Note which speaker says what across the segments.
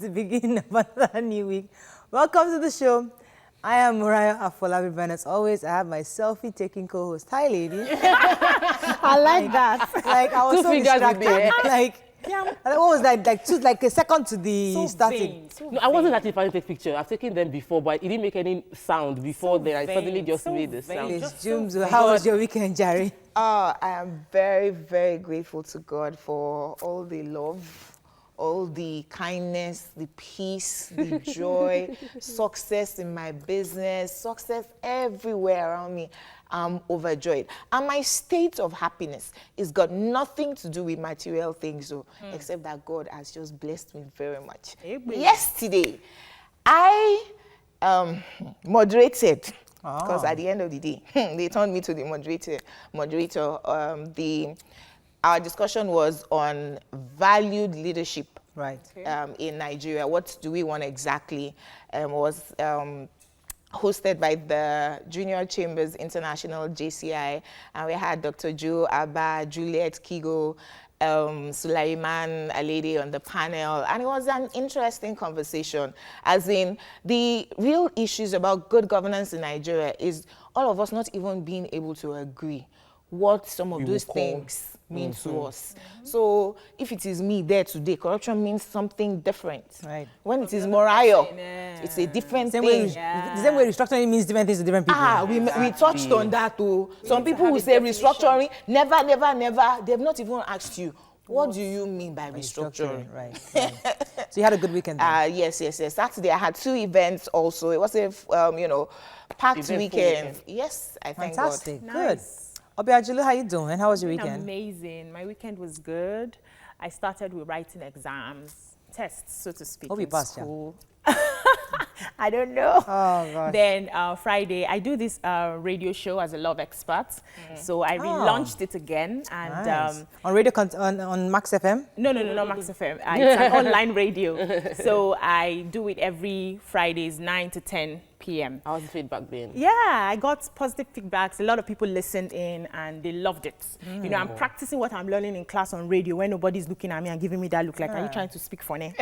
Speaker 1: the beginning of another new week. Welcome to the show. I am Mariah Afolabi, and as always, I have my selfie-taking co-host. Hi, lady.
Speaker 2: I like that.
Speaker 1: Like, I was so distracted. Like,
Speaker 2: Yeah.
Speaker 1: what was that? Like a second to the starting.
Speaker 3: No, I wasn't actually planning to take picture. I've taken them before, but it didn't make any sound before then. I suddenly just made the sound.
Speaker 1: Miss Jumzo, how was your weekend, Jerry?
Speaker 4: I am very, very grateful to God for all the love, all the kindness, the peace, the joy, success in my business, success everywhere around me. I'm overjoyed. And my state of happiness has got nothing to do with material things, except that God has just blessed me very much. Yesterday, I moderated. Because at the end of the day, they turned me to the moderator. Our discussion was on valued leadership,
Speaker 1: Right.
Speaker 4: in Nigeria. What do we want exactly? Was hosted by the Junior Chambers International JCI, and we had Dr. Joe Abba, Juliet Kigo, Sulaiman Alede on the panel, and it was an interesting conversation. As in, the real issues about good governance in Nigeria is all of us not even being able to agree what some of those things mean to us. So if it is me there today, corruption means something different.
Speaker 1: Right.
Speaker 4: When it is Morayo, it's a different thing.
Speaker 1: The same way restructuring means different things to different people.
Speaker 4: We touched on that too. Some people will say restructuring, never. They've not even asked you, what do you mean by restructuring?
Speaker 1: Right. So you had a good weekend then?
Speaker 4: Yes. Saturday I had 2 events also. It was a, packed weekend. Yes, I thank God.
Speaker 1: Fantastic. Good. Obiajulu, how you doing? How was your weekend?
Speaker 2: Amazing. My weekend was good. I started with writing exams, tests, so to speak.
Speaker 1: Hope you
Speaker 2: in
Speaker 1: passed,
Speaker 2: school. I don't know.
Speaker 1: Oh, gosh.
Speaker 2: Then Friday, I do this radio show as a love expert. So I relaunched it again. And
Speaker 1: Nice. On radio, on Max FM?
Speaker 2: No, not Max FM. It's an online radio. So I do it every Fridays, 9 to 10 p.m.
Speaker 3: How was the feedback then?
Speaker 2: Yeah, I got positive feedbacks. A lot of people listened in and they loved it. You know, I'm practicing what I'm learning in class on radio when nobody's looking at me and giving me that look like, are you trying to speak funny?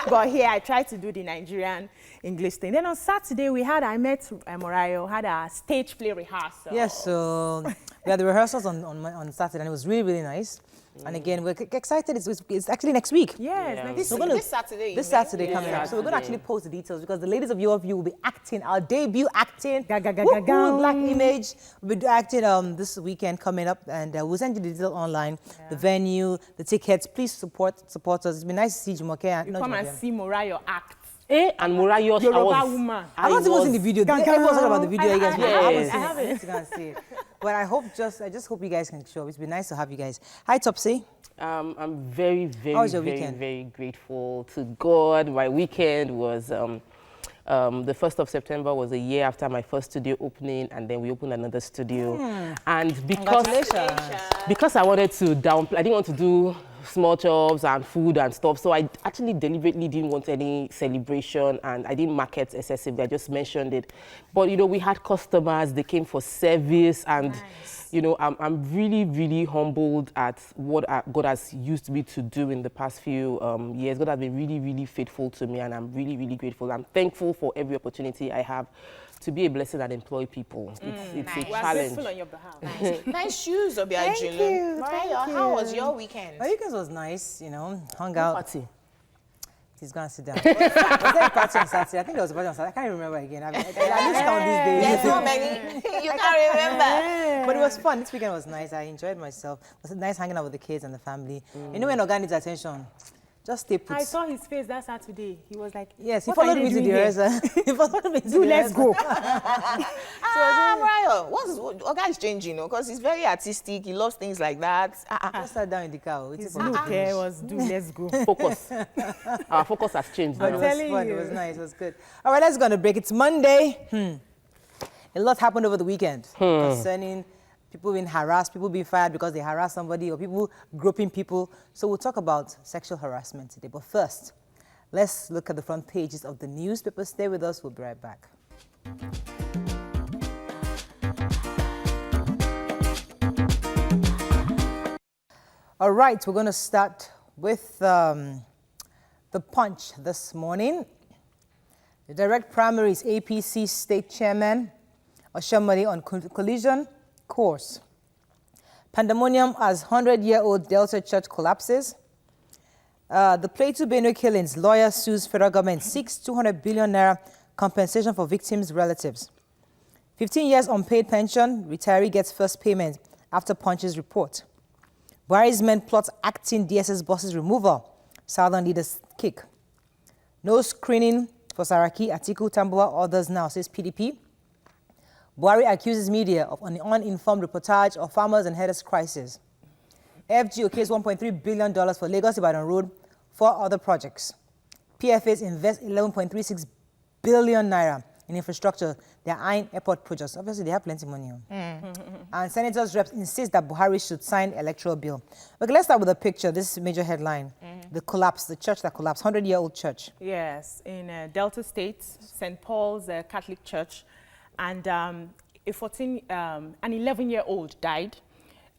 Speaker 2: But here I tried to do the Nigerian English thing. Then on Saturday I met Morayo, had a stage play rehearsal.
Speaker 1: Yes, so we had the rehearsals on Saturday, and it was really, really nice. And again, we're excited. It's actually next week.
Speaker 2: Yes,
Speaker 4: This Saturday.
Speaker 1: This Saturday coming up. So we're going to actually post the details because the ladies of you will be acting, our debut acting. Black Image. We'll be acting this weekend coming up, and we'll send you the details online, the venue, the tickets. Please support us. It's been nice to see Jumoke.
Speaker 2: Come and see Morayo act.
Speaker 3: And Morayo,
Speaker 2: Yoruba woman.
Speaker 1: I'm not even in the video. Everyone's talking about the video. You guys,
Speaker 3: Yes.
Speaker 1: I haven't seen it. See it. But I just hope you guys can show up. It's been nice to have you guys. Hi, Topsy.
Speaker 3: I'm very, very,
Speaker 1: How was your
Speaker 3: very,
Speaker 1: weekend?
Speaker 3: very grateful to God. My weekend was the 1st of September was a year after my first studio opening, and then we opened another studio. And because I wanted to downplay, I didn't want to do small jobs and food and stuff, so I actually deliberately didn't want any celebration, and I didn't market excessively. I just mentioned it. But you know, we had customers, they came for service, and you know, I'm really, really humbled at what God has used me to do in the past few years. God has been really, really faithful to me, and I'm really, really grateful. I'm thankful for every opportunity I have to be a blessing and employ people. It's a
Speaker 2: We're
Speaker 3: challenge.
Speaker 2: grateful on your behalf.
Speaker 4: Nice shoes, Obiajulu.
Speaker 1: Thank you.
Speaker 4: Mariah, how was your weekend?
Speaker 1: My weekend was nice, you know, hung out.
Speaker 3: Party.
Speaker 1: He's going to sit down. Was there a party on Saturday? I think there was a party on Saturday. I can't remember again. I lose count these days.
Speaker 4: There's so many. You can't remember.
Speaker 1: But it was fun. This weekend was nice. I enjoyed myself. It was nice hanging out with the kids and the family. You know when Oga needs attention, just stay put.
Speaker 2: I saw his face that Saturday. He was like,
Speaker 1: Yes, he
Speaker 2: "What
Speaker 1: followed
Speaker 2: are
Speaker 1: me
Speaker 2: they
Speaker 1: to the
Speaker 2: doing here?"
Speaker 1: rehearsal. He followed me to the
Speaker 2: Let's
Speaker 1: rehearsal.
Speaker 2: go.
Speaker 4: Mariah, Oga is changing, because he's very artistic. He loves things like that.
Speaker 1: Just sat down in the car. waiting
Speaker 2: His
Speaker 1: for me
Speaker 2: look
Speaker 1: to finish.
Speaker 2: was let's go.
Speaker 3: Focus. Our focus has changed
Speaker 1: But
Speaker 3: now.
Speaker 1: it was
Speaker 2: telling
Speaker 1: fun.
Speaker 2: you.
Speaker 1: It was nice. It was good. All right, let's go on a break. It's Monday. A lot happened over the weekend concerning people being harassed, people being fired because they harassed somebody, or people groping people. So we'll talk about sexual harassment today. But first, let's look at the front pages of the newspaper. Stay with us. We'll be right back. All right, we're going to start with The Punch this morning. The direct primaries, APC State Chairman Oshamari on collision course. Pandemonium as 100-year-old Delta Church collapses. The Plateau Benue killings, lawyer sues federal government, seeks 200 billion naira compensation for victims' relatives. 15 years unpaid pension, retiree gets first payment after Punch's report. Buhari's men plot acting DSS bosses removal, Southern leaders kick. No screening for Saraki, Atiku, Tambuwa, others now, says PDP. Buhari accuses media of an uninformed reportage of farmers and herders' crisis. FG okays $1.3 billion for Lagos-Ibadan Road, 4 other projects. PFAs invest 11.36 billion naira in infrastructure. They're eyeing airport projects. Obviously, they have plenty of money. And senators' reps insist that Buhari should sign electoral bill. Okay, let's start with a picture. This is a major headline. The collapse, the church that collapsed, 100-year-old church.
Speaker 2: Yes, in Delta State, St. Paul's Catholic Church. And an 11-year-old died.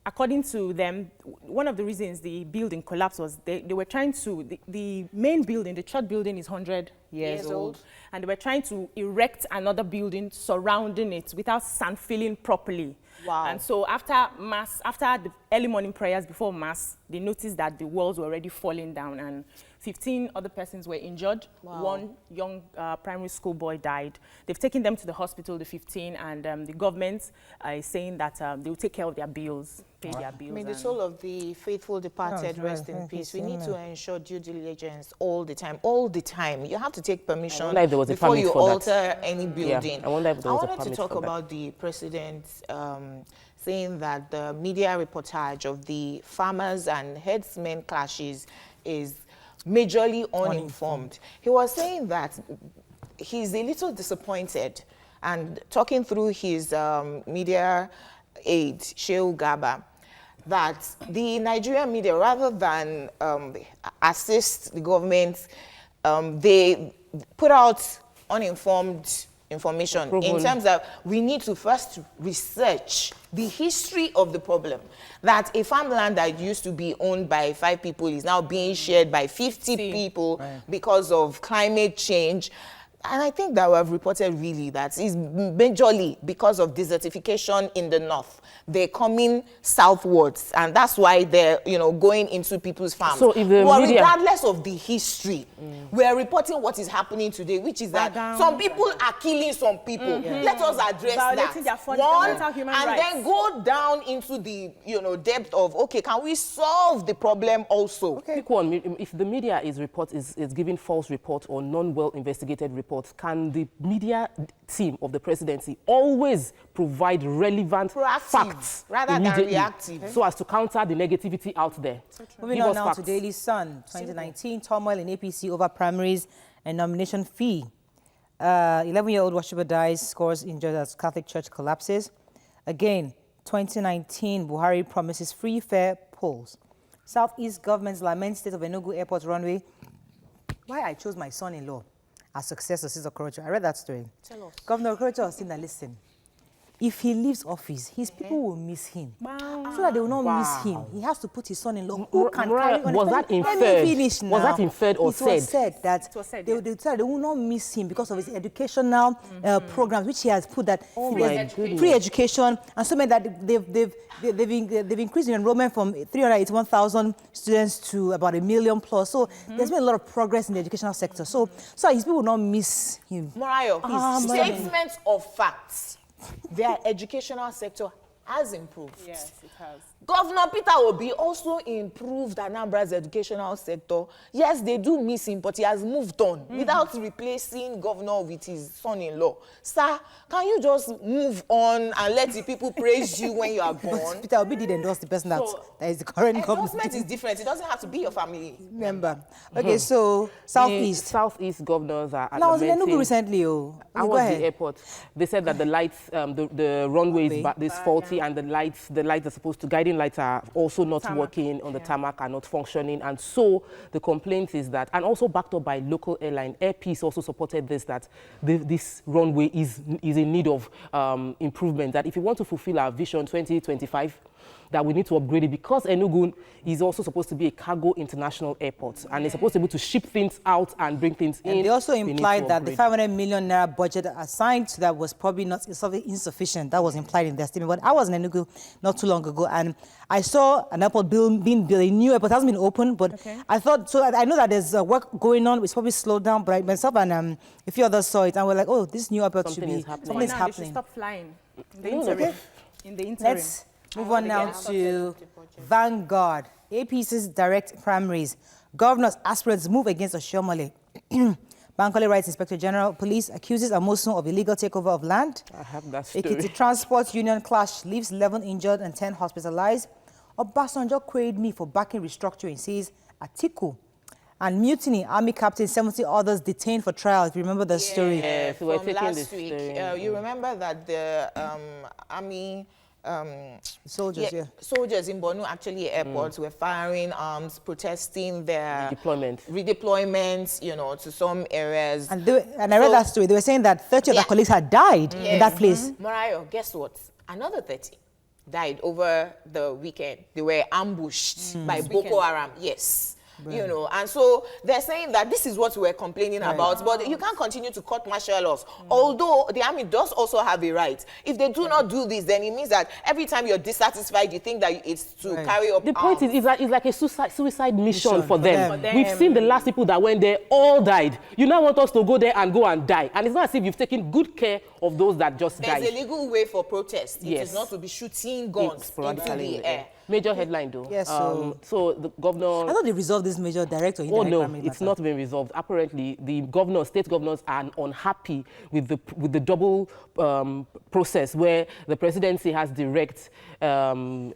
Speaker 2: According to them, one of the reasons the building collapsed was they were trying to, the main building, the church building is 100 years old. And they were trying to erect another building surrounding it without sand filling properly.
Speaker 4: Wow.
Speaker 2: And so after the early morning prayers before Mass, they noticed that the walls were already falling down and 15 other persons were injured.
Speaker 4: Wow.
Speaker 2: One young primary school boy died. They've taken them to the hospital, the 15, and the government is saying that they will take care of their bills, pay their bills.
Speaker 4: I mean, the soul of the faithful departed, rest in peace. We need to ensure due diligence all the time. All the time. You have to take permission before you alter any building.
Speaker 3: Yeah, I wonder if there was a
Speaker 4: wanted to talk about the president saying that the media reportage of the farmers and herdsmen clashes is majorly uninformed. He was saying that he's a little disappointed, and talking through his media aide, Shehu Gaba, that the Nigerian media, rather than assist the government, they put out uninformed information in terms of we need to first research the history of the problem. That a farmland that used to be owned by 5 people is now being shared by 50 people because of climate change. And I think that we have reported really that is majorly because of desertification in the north. They're coming southwards, and that's why they're, going into people's farms.
Speaker 3: So if the
Speaker 4: well,
Speaker 3: media...
Speaker 4: regardless of the history, we're reporting what is happening today, which is that some people are killing some people. Let us address
Speaker 2: violating
Speaker 4: that.
Speaker 2: Their
Speaker 4: One,
Speaker 2: human
Speaker 4: and
Speaker 2: rights.
Speaker 4: then go down into the, depth of, okay, can we solve the problem also?
Speaker 3: Pick one. If the media is giving false reports or non-well investigated reports, can the media team of the presidency always provide relevant facts
Speaker 4: rather than reactive,
Speaker 3: so as to counter the negativity out there?
Speaker 1: Moving on now to Daily Sun, 2019, turmoil in APC over primaries and nomination fee. 11-year-old worshiper dies, scores injured as Catholic Church collapses. Again, 2019, Buhari promises free, fair polls. Southeast governments lament state of Enugu Airport runway. Why I chose my son-in-law as successor, Sister Okorocha. I read that story.
Speaker 4: Tell us.
Speaker 1: Governor Okorocha was saying that, listen, if he leaves office, his people will miss him. So that they will not miss him. He has to put his son-in-law who can carry on.
Speaker 3: Was that inferred?
Speaker 1: Let me finish now.
Speaker 3: Was that inferred or said?
Speaker 1: It was said that they will not miss him because of his educational programs, which he has put that free education, and so many that they've increased the enrollment from 381,000 students to about 1 million plus. So there's been a lot of progress in the educational sector. So his people will not miss him.
Speaker 4: Morayo, statements of facts. Their educational sector has improved.
Speaker 2: Yes, it has.
Speaker 4: Governor Peter Obi also improved Anambra's educational sector. Yes, they do miss him, but he has moved on without replacing governor with his son-in-law. Sir, can you just move on and let the people praise you when you are gone?
Speaker 1: Peter Obi did endorse the person that is the current governor.
Speaker 4: Endorsement is different. It doesn't have to be your family
Speaker 1: member. Okay, so Southeast.
Speaker 3: The Southeast governors are
Speaker 1: Now, I was in Enugu recently.
Speaker 3: I was the airport. They said that the lights, the runway is faulty, and the lights are supposed to guiding lights are also not working on the tarmac, are not functioning. And so the complaint is that, and also backed up by local airline, Air Peace also supported this, that this runway is in need of improvement, that if you want to fulfill our vision 2025, that we need to upgrade it because Enugu is also supposed to be a cargo international airport and it's supposed to be able to ship things out and bring things in.
Speaker 1: And they also implied that the 500 million naira budget assigned to that was probably not insufficient. That was implied in their statement. But I was in Enugu not too long ago, and I saw an airport being built, a new airport. It hasn't been opened, but I thought, so I know that there's work going on. It's probably slowed down, but myself and a few others saw it, and we're like, oh, this new airport should be, something is happening.
Speaker 2: They should stop flying in the interim. In the interim.
Speaker 1: Let's move on now to Vanguard. APC's direct primaries. Governors' aspirants move against Oshiomhole. Bankole writes, Inspector General Police accuses Amosun of illegal takeover of land.
Speaker 3: I have that story.
Speaker 1: Ekiti Transport Union clash leaves 11 injured and 10 hospitalized. Obasanjo queried me for backing restructuring, says Atiku. And mutiny, army captain, 70 others detained for trial. If you remember the story.
Speaker 3: Yes, we were
Speaker 4: from
Speaker 3: taking
Speaker 4: last
Speaker 3: this
Speaker 4: week.
Speaker 3: story.
Speaker 4: You remember that the army
Speaker 1: Soldiers,
Speaker 4: soldiers in Borno, actually airports, were firing arms, protesting their redeployments, you know, to some areas.
Speaker 1: And I read that story. They were saying that 30 of their colleagues had died in that place.
Speaker 4: Morayo, guess what? Another 30 died over the weekend. They were ambushed by Boko Haram. Yes. Right. You know, and so they're saying that this is what we're complaining about, but you can't continue to court martial us. Although the army does also have a right. If they do not do this, then it means that every time you're dissatisfied, you think that it's to carry up
Speaker 3: The point is, it's like a suicide mission for them.
Speaker 1: For
Speaker 3: We've seen the last people that went there all died. You now want us to go there and die. And it's not as if you've taken good care of those that just died.
Speaker 4: There's a legal way for protest. It is not to be shooting guns into the air.
Speaker 3: Major headline though.
Speaker 1: Yes,
Speaker 3: so the governor...
Speaker 1: I thought they resolved this major direct or
Speaker 3: indirect.
Speaker 1: Oh no,
Speaker 3: it's not been resolved. Apparently, the governors, state governors are unhappy with the double process where the presidency has direct... I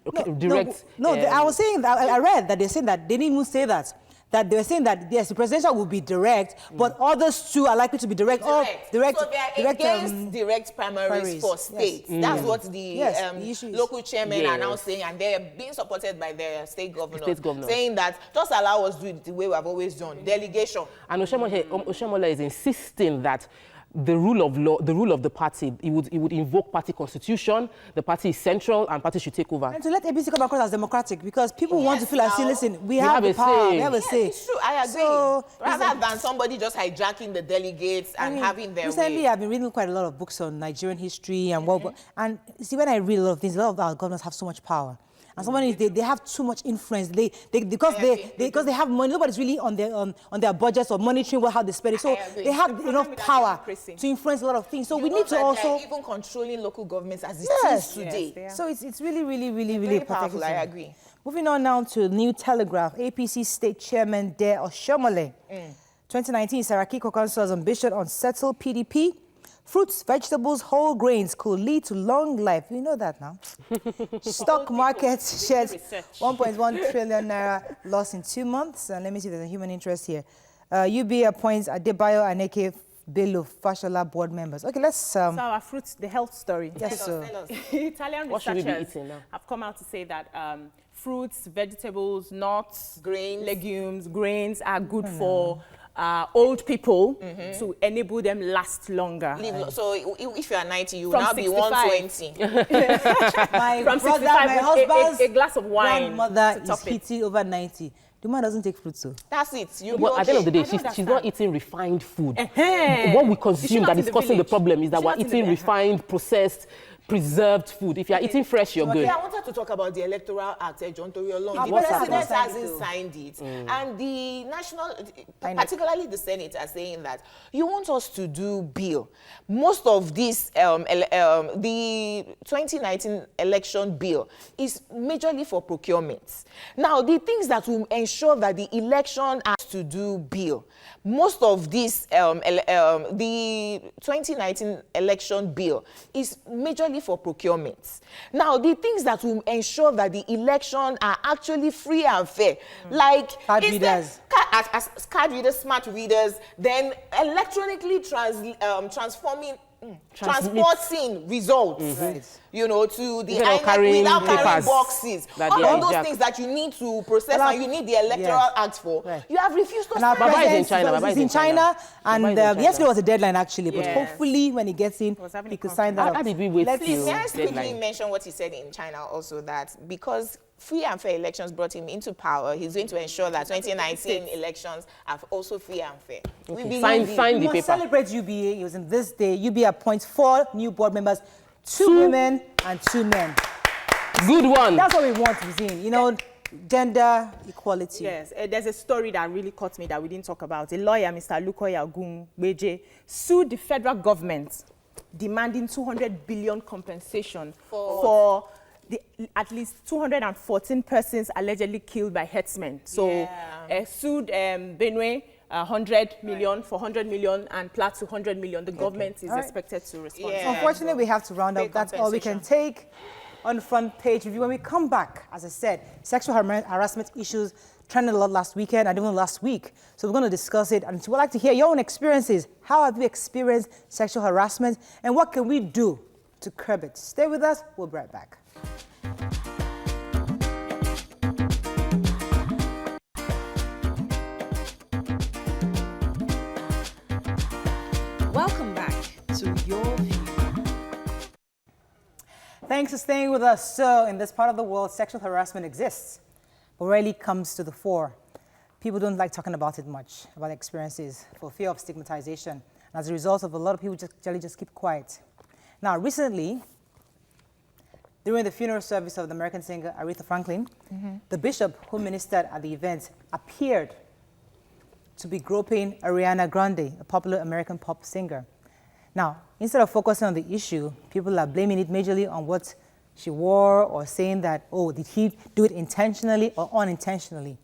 Speaker 3: was saying, I read that they're saying that they didn't even say that. That they were saying that yes, the presidential will be direct, but others too are likely to be direct.
Speaker 4: So they are against direct primaries for states. Yes. That's what the local chairmen are now saying, and they're being supported by their state governor, saying that just allow us to do it the way we have always done, delegation.
Speaker 3: And Oshiomhole is insisting that the rule of law, the rule of the party, it would invoke party constitution. The party is central, and party should take over.
Speaker 1: And to let ABC come across as democratic, because people want to feel like, listen, we have the power, we have a say.
Speaker 4: It's true, I agree. So, rather than somebody just hijacking the delegates and having their
Speaker 1: recently,
Speaker 4: way.
Speaker 1: I've been reading quite a lot of books on Nigerian history and and see, when I read a lot of things, a lot of our governors have so much power. And they have too much influence. Because they have money. Nobody's really on their budgets or monitoring how they spend it. So they have enough power to influence a lot of things. So we need to also
Speaker 4: even controlling local governments as it is today.
Speaker 1: Yes, so it's really, really, really, really
Speaker 4: powerful. I agree.
Speaker 1: Moving on now to New Telegraph. APC State Chairman Dare Oshiomhole. 2019 Saraki Kokanso's ambition on settle PDP. Fruits, vegetables, whole grains could lead to long life. You know that now. Stock market shares 1.1 trillion naira loss in 2 months. And let me see if there's a human interest here. UBA appoints Adebayo Aneke Bello Fashola board members. Okay, let's...
Speaker 2: So our fruits, the health story.
Speaker 1: Yes, sir.
Speaker 2: Italian researchers have come out to say that fruits, vegetables, nuts, legumes, grains are good for... old people to enable them last longer.
Speaker 4: So if you are 90, you will now be 120.
Speaker 1: My brother, my husband's
Speaker 2: a glass of wine.
Speaker 1: Grandmother is hitting over 90. The man doesn't take fruit, so.
Speaker 4: That's it.
Speaker 3: Well, at the end of the day, she's not eating refined food. What we consume that is causing the problem is that we're eating refined, processed, preserved food. If you're eating fresh, you're good.
Speaker 4: I wanted to talk about the Electoral Act, John Toriolong. The President hasn't signed it. And the national, particularly the Senate, are saying that you want us to do bill. Most of this, the 2019 election bill is majorly for procurement. Now, the things that will ensure that the election has to do bill. Most of this, the 2019 election bill is majorly for procurement. Now, the things that will ensure that the election are actually free and fair, like
Speaker 1: card readers,
Speaker 4: card readers, smart readers, then electronically transforming transporting results, you know, to the INEC without carrying boxes. All of those things that you need to process and you need the electoral act for. You have refused to sign.
Speaker 3: Baba is in China. Baba
Speaker 1: is in China. And yesterday was a deadline, actually. But hopefully, when he gets in, he could sign that.
Speaker 3: How did we wait till
Speaker 4: May I quickly mention what he said in China also, that because free and fair elections brought him into power, he's going to ensure that 2019 elections are also free and fair.
Speaker 3: Okay. Sign the paper.
Speaker 1: Celebrate UBA using this day. UBA appoints 4 new board members, 2 women and 2 men.
Speaker 3: Good one.
Speaker 1: That's what we want to see. You know, gender equality.
Speaker 2: Yes, there's a story that really caught me that we didn't talk about. A lawyer, Mr. Lukoya Gungbeje, sued the federal government demanding 200 billion compensation for the, at least 214 persons allegedly killed by herdsmen. So sued Benue 100 million for 100 million and Plateau 100 million. The government is expected to respond.
Speaker 1: So unfortunately, we have to round up. That's all we can take on the front page review. When we come back, as I said, sexual harassment issues trended a lot last weekend and even last week. So we're going to discuss it. And we'd like to hear your own experiences. How have you experienced sexual harassment? And what can we do to curb it? Stay with us. We'll be right back. Welcome back to Your View. Thanks for staying with us. So, in this part of the world, sexual harassment exists, but rarely comes to the fore. People don't like talking about it much, about experiences, for fear of stigmatization. And as a result of a lot of people just keep quiet. Now, recently, during the funeral service of the American singer Aretha Franklin, the bishop who ministered at the event appeared to be groping Ariana Grande, a popular American pop singer. Now, instead of focusing on the issue, people are blaming it majorly on what she wore or saying that, oh, did he do it intentionally or unintentionally?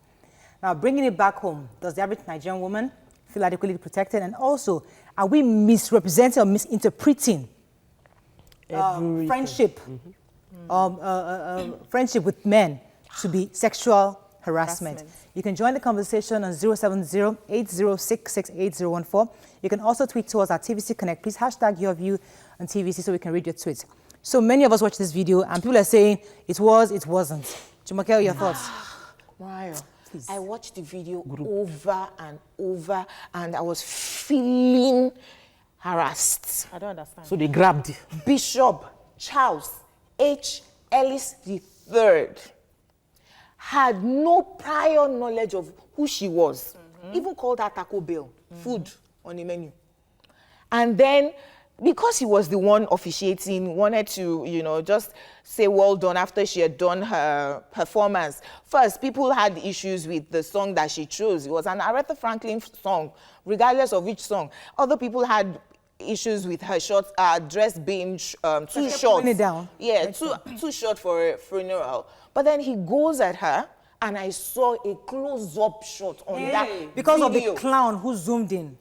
Speaker 1: Now, bringing it back home, does the average Nigerian woman feel adequately protected? And also, are we misrepresenting or misinterpreting friendship, friendship with men to be sexual harassment? You can join the conversation on 070-806-68014. You can also tweet to us at TVC Connect. Please hashtag your view on TVC so we can read your tweets. So many of us watch this video and people are saying it was, it wasn't. Jumoke, your thoughts?
Speaker 4: Mario, I watched the video over and over and I was feeling harassed.
Speaker 2: I don't understand.
Speaker 3: So they grabbed
Speaker 4: Bishop Charles H. Ellis III had no prior knowledge of who she was. Even called her Taco Bell, food on the menu. And then, because he was the one officiating, wanted to, you know, just say well done after she had done her performance. First, people had issues with the song that she chose. It was an Aretha Franklin song, regardless of which song. Other people had issues with her short dress being too short.
Speaker 1: It down.
Speaker 4: Yeah, too short for a funeral. But then he goes at her, and I saw a close-up shot on that
Speaker 1: because
Speaker 4: video.
Speaker 1: of the clown who zoomed in.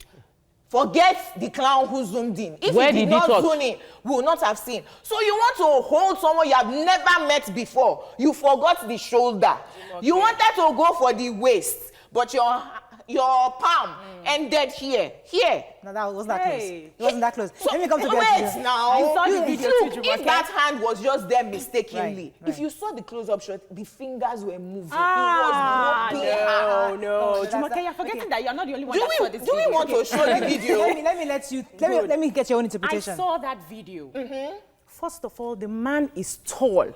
Speaker 4: Forget the clown who zoomed in. If he did not zoom in, we would not have seen. So you want to hold someone you have never met before. You forgot the shoulder. You wanted to go for the waist, but your palm ended here.
Speaker 1: No, that wasn't that close. It wasn't that close.
Speaker 4: So,
Speaker 1: let me come to
Speaker 4: wait now.
Speaker 2: I saw the video too,
Speaker 4: if that hand was just there mistakenly,
Speaker 1: Right.
Speaker 4: if you saw the close-up shot, the fingers were moving.
Speaker 2: No.
Speaker 1: No,
Speaker 2: Jumoke, you're forgetting that you're not the only one that saw this
Speaker 4: Do
Speaker 2: video.
Speaker 4: we want to show the video?
Speaker 1: let me get your own
Speaker 2: I
Speaker 1: interpretation.
Speaker 2: saw that video. First of all, the man is tall.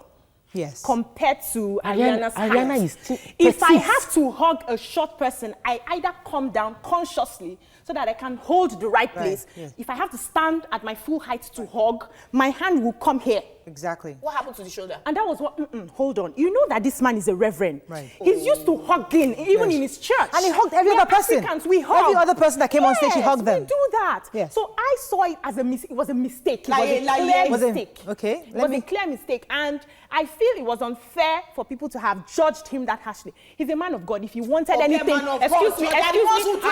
Speaker 1: Yes.
Speaker 2: Compared to Ariana's height.
Speaker 3: Ariana is too
Speaker 2: If I
Speaker 3: petite.
Speaker 2: have to hug a short person, I either come down consciously so that I can hold the right place.
Speaker 1: yes.
Speaker 2: If I have to stand at my full height to hug, my hand will come here.
Speaker 1: Exactly.
Speaker 4: What happened to the shoulder?
Speaker 2: And that was what, hold on. You know that this man is a reverend.
Speaker 1: Right.
Speaker 2: He's used to hugging, even in his church.
Speaker 1: And he hugged every
Speaker 2: We're
Speaker 1: other person.
Speaker 2: Africans, we hug.
Speaker 1: Every other person that came on stage, he hugged them.
Speaker 2: We do that.
Speaker 1: Yes.
Speaker 2: So I saw it as it was a mistake. It was a
Speaker 4: Like-
Speaker 2: clear
Speaker 1: Was it-
Speaker 2: mistake.
Speaker 1: okay,
Speaker 2: It
Speaker 1: let
Speaker 2: was a clear mistake. And I feel it was unfair for people to have judged him that harshly. He's a man of God. If he wanted
Speaker 4: Okay,
Speaker 2: anything,
Speaker 4: man of
Speaker 2: excuse
Speaker 4: God.
Speaker 2: me,
Speaker 4: You're the ones who do the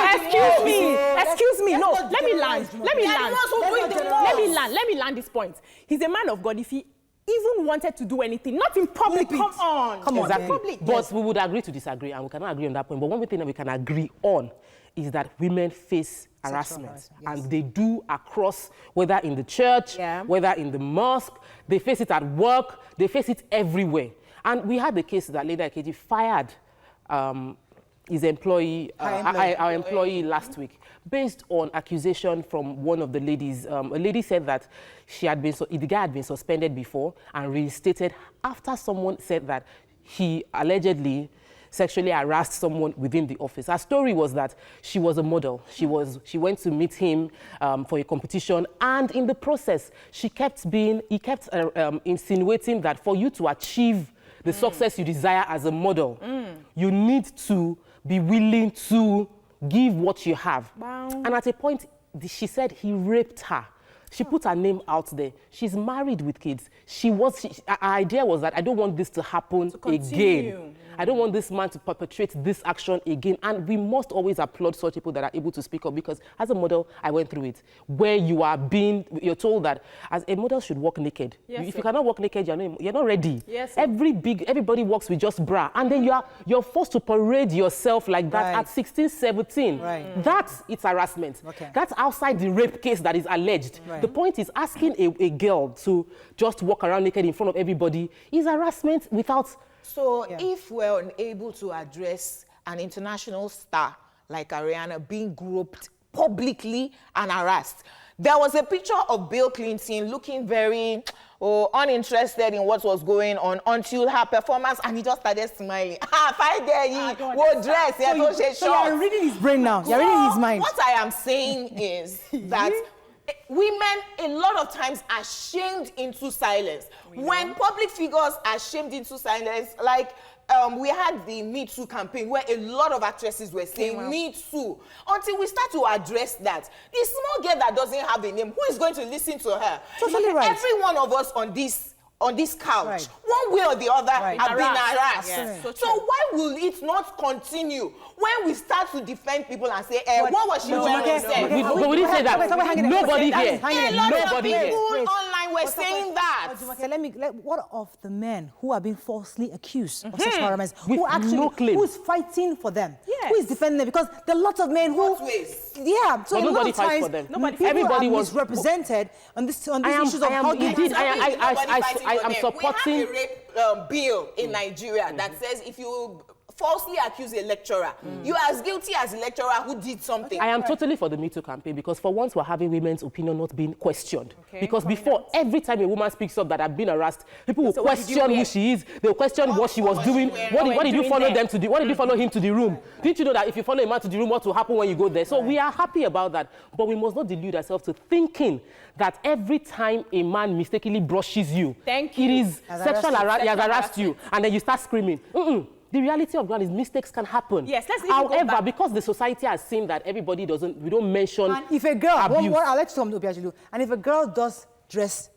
Speaker 4: most.
Speaker 2: excuse me. No,
Speaker 1: not
Speaker 2: let me land.
Speaker 1: generalize,
Speaker 2: Let me
Speaker 4: You're the
Speaker 2: land.
Speaker 4: ones who do the most.
Speaker 2: Let me land this point. He's a man of God. If he even wanted to do anything, not in public,
Speaker 1: Pulpit.
Speaker 2: come on.
Speaker 1: Come on,
Speaker 2: Exactly.
Speaker 1: then.
Speaker 2: Public.
Speaker 3: But we would agree to disagree, and we cannot agree on that point. But one thing that we can agree on is that women face harassment.
Speaker 1: Yes.
Speaker 3: And they do across, whether in the church, whether in the mosque, they face it at work, they face it everywhere. And we had the case that Lady Akeji fired his employee, our employee last week, based on accusation from one of the ladies. A lady said that the guy had been suspended before and reinstated after someone said that he allegedly sexually harassed someone within the office. Her story was that she was a model. She went to meet him for a competition, and in the process, he kept insinuating that for you to achieve the success you desire as a model, you need to be willing to give what you have.
Speaker 2: Wow.
Speaker 3: And at a point, she said he raped her. She put her name out there. She's married with kids. Her idea was that I don't want this to happen again. I don't want this man to perpetrate this action again. And we must always applaud such people that are able to speak up, because as a model, I went through it, where you're told that as a model should walk naked.
Speaker 2: Yes,
Speaker 3: if you cannot walk naked, you're not ready.
Speaker 2: Yes,
Speaker 3: everybody walks with just bra. And then you're forced to parade yourself like that at 16, 17.
Speaker 1: Right.
Speaker 3: It's harassment.
Speaker 1: Okay.
Speaker 3: That's outside the rape case that is alleged.
Speaker 1: Right.
Speaker 3: The point is, asking a girl to just walk around naked in front of everybody is harassment without...
Speaker 4: So if we're unable to address an international star like Ariana being groped publicly and harassed, there was a picture of Bill Clinton looking very uninterested in what was going on until her performance, and he just started smiling. Fine there, dress.
Speaker 1: So you're reading his brain now. You're reading his mind.
Speaker 4: What I am saying is that women a lot of times are shamed into silence. When public figures are shamed into silence, like we had the Me Too campaign where a lot of actresses were saying Me Too. Until we start to address that, the small girl that doesn't have a name, who is going to listen to her?
Speaker 1: Totally right.
Speaker 4: Every one of us on this couch, one way or the other, have been harassed.
Speaker 2: Yes.
Speaker 4: So why will it not continue when we start to defend people and say, what was she wearing?
Speaker 3: But we didn't say that. Nobody here.
Speaker 4: A lot of people online were saying that.
Speaker 1: What of the men who are being falsely accused of sexual harassment? Who is fighting for them?
Speaker 2: Yes.
Speaker 1: Who is defending them? Because there are lots of men who... Yeah, so
Speaker 3: but
Speaker 1: a lot
Speaker 3: nobody
Speaker 1: of
Speaker 3: fights
Speaker 1: times,
Speaker 3: for them.
Speaker 1: Everybody was represented on these issues of how
Speaker 3: I am supporting...
Speaker 4: We have a rape bill in Nigeria that says if you falsely accuse a lecturer, you are as guilty as a lecturer who did something.
Speaker 3: I am totally for the Me Too campaign, because for once we're having women's opinion not being questioned. Because before, every time a woman speaks up that I've been harassed, people will question who she is, they'll question what she was doing, what did you follow them to do, what did you follow him to the room? Didn't you know that if you follow a man to the room, what will happen when you go there? So we are happy about that, but we must not delude ourselves to thinking that every time a man mistakenly brushes you, it is sexual harassment, he has harassed you, and then you start screaming. The reality of ground is mistakes can happen.
Speaker 2: Yes, let's
Speaker 3: however, because the society has seen that we don't mention
Speaker 1: and if a girl,
Speaker 3: abuse.
Speaker 1: I'll let you come to Obiajilu, and if a girl does dress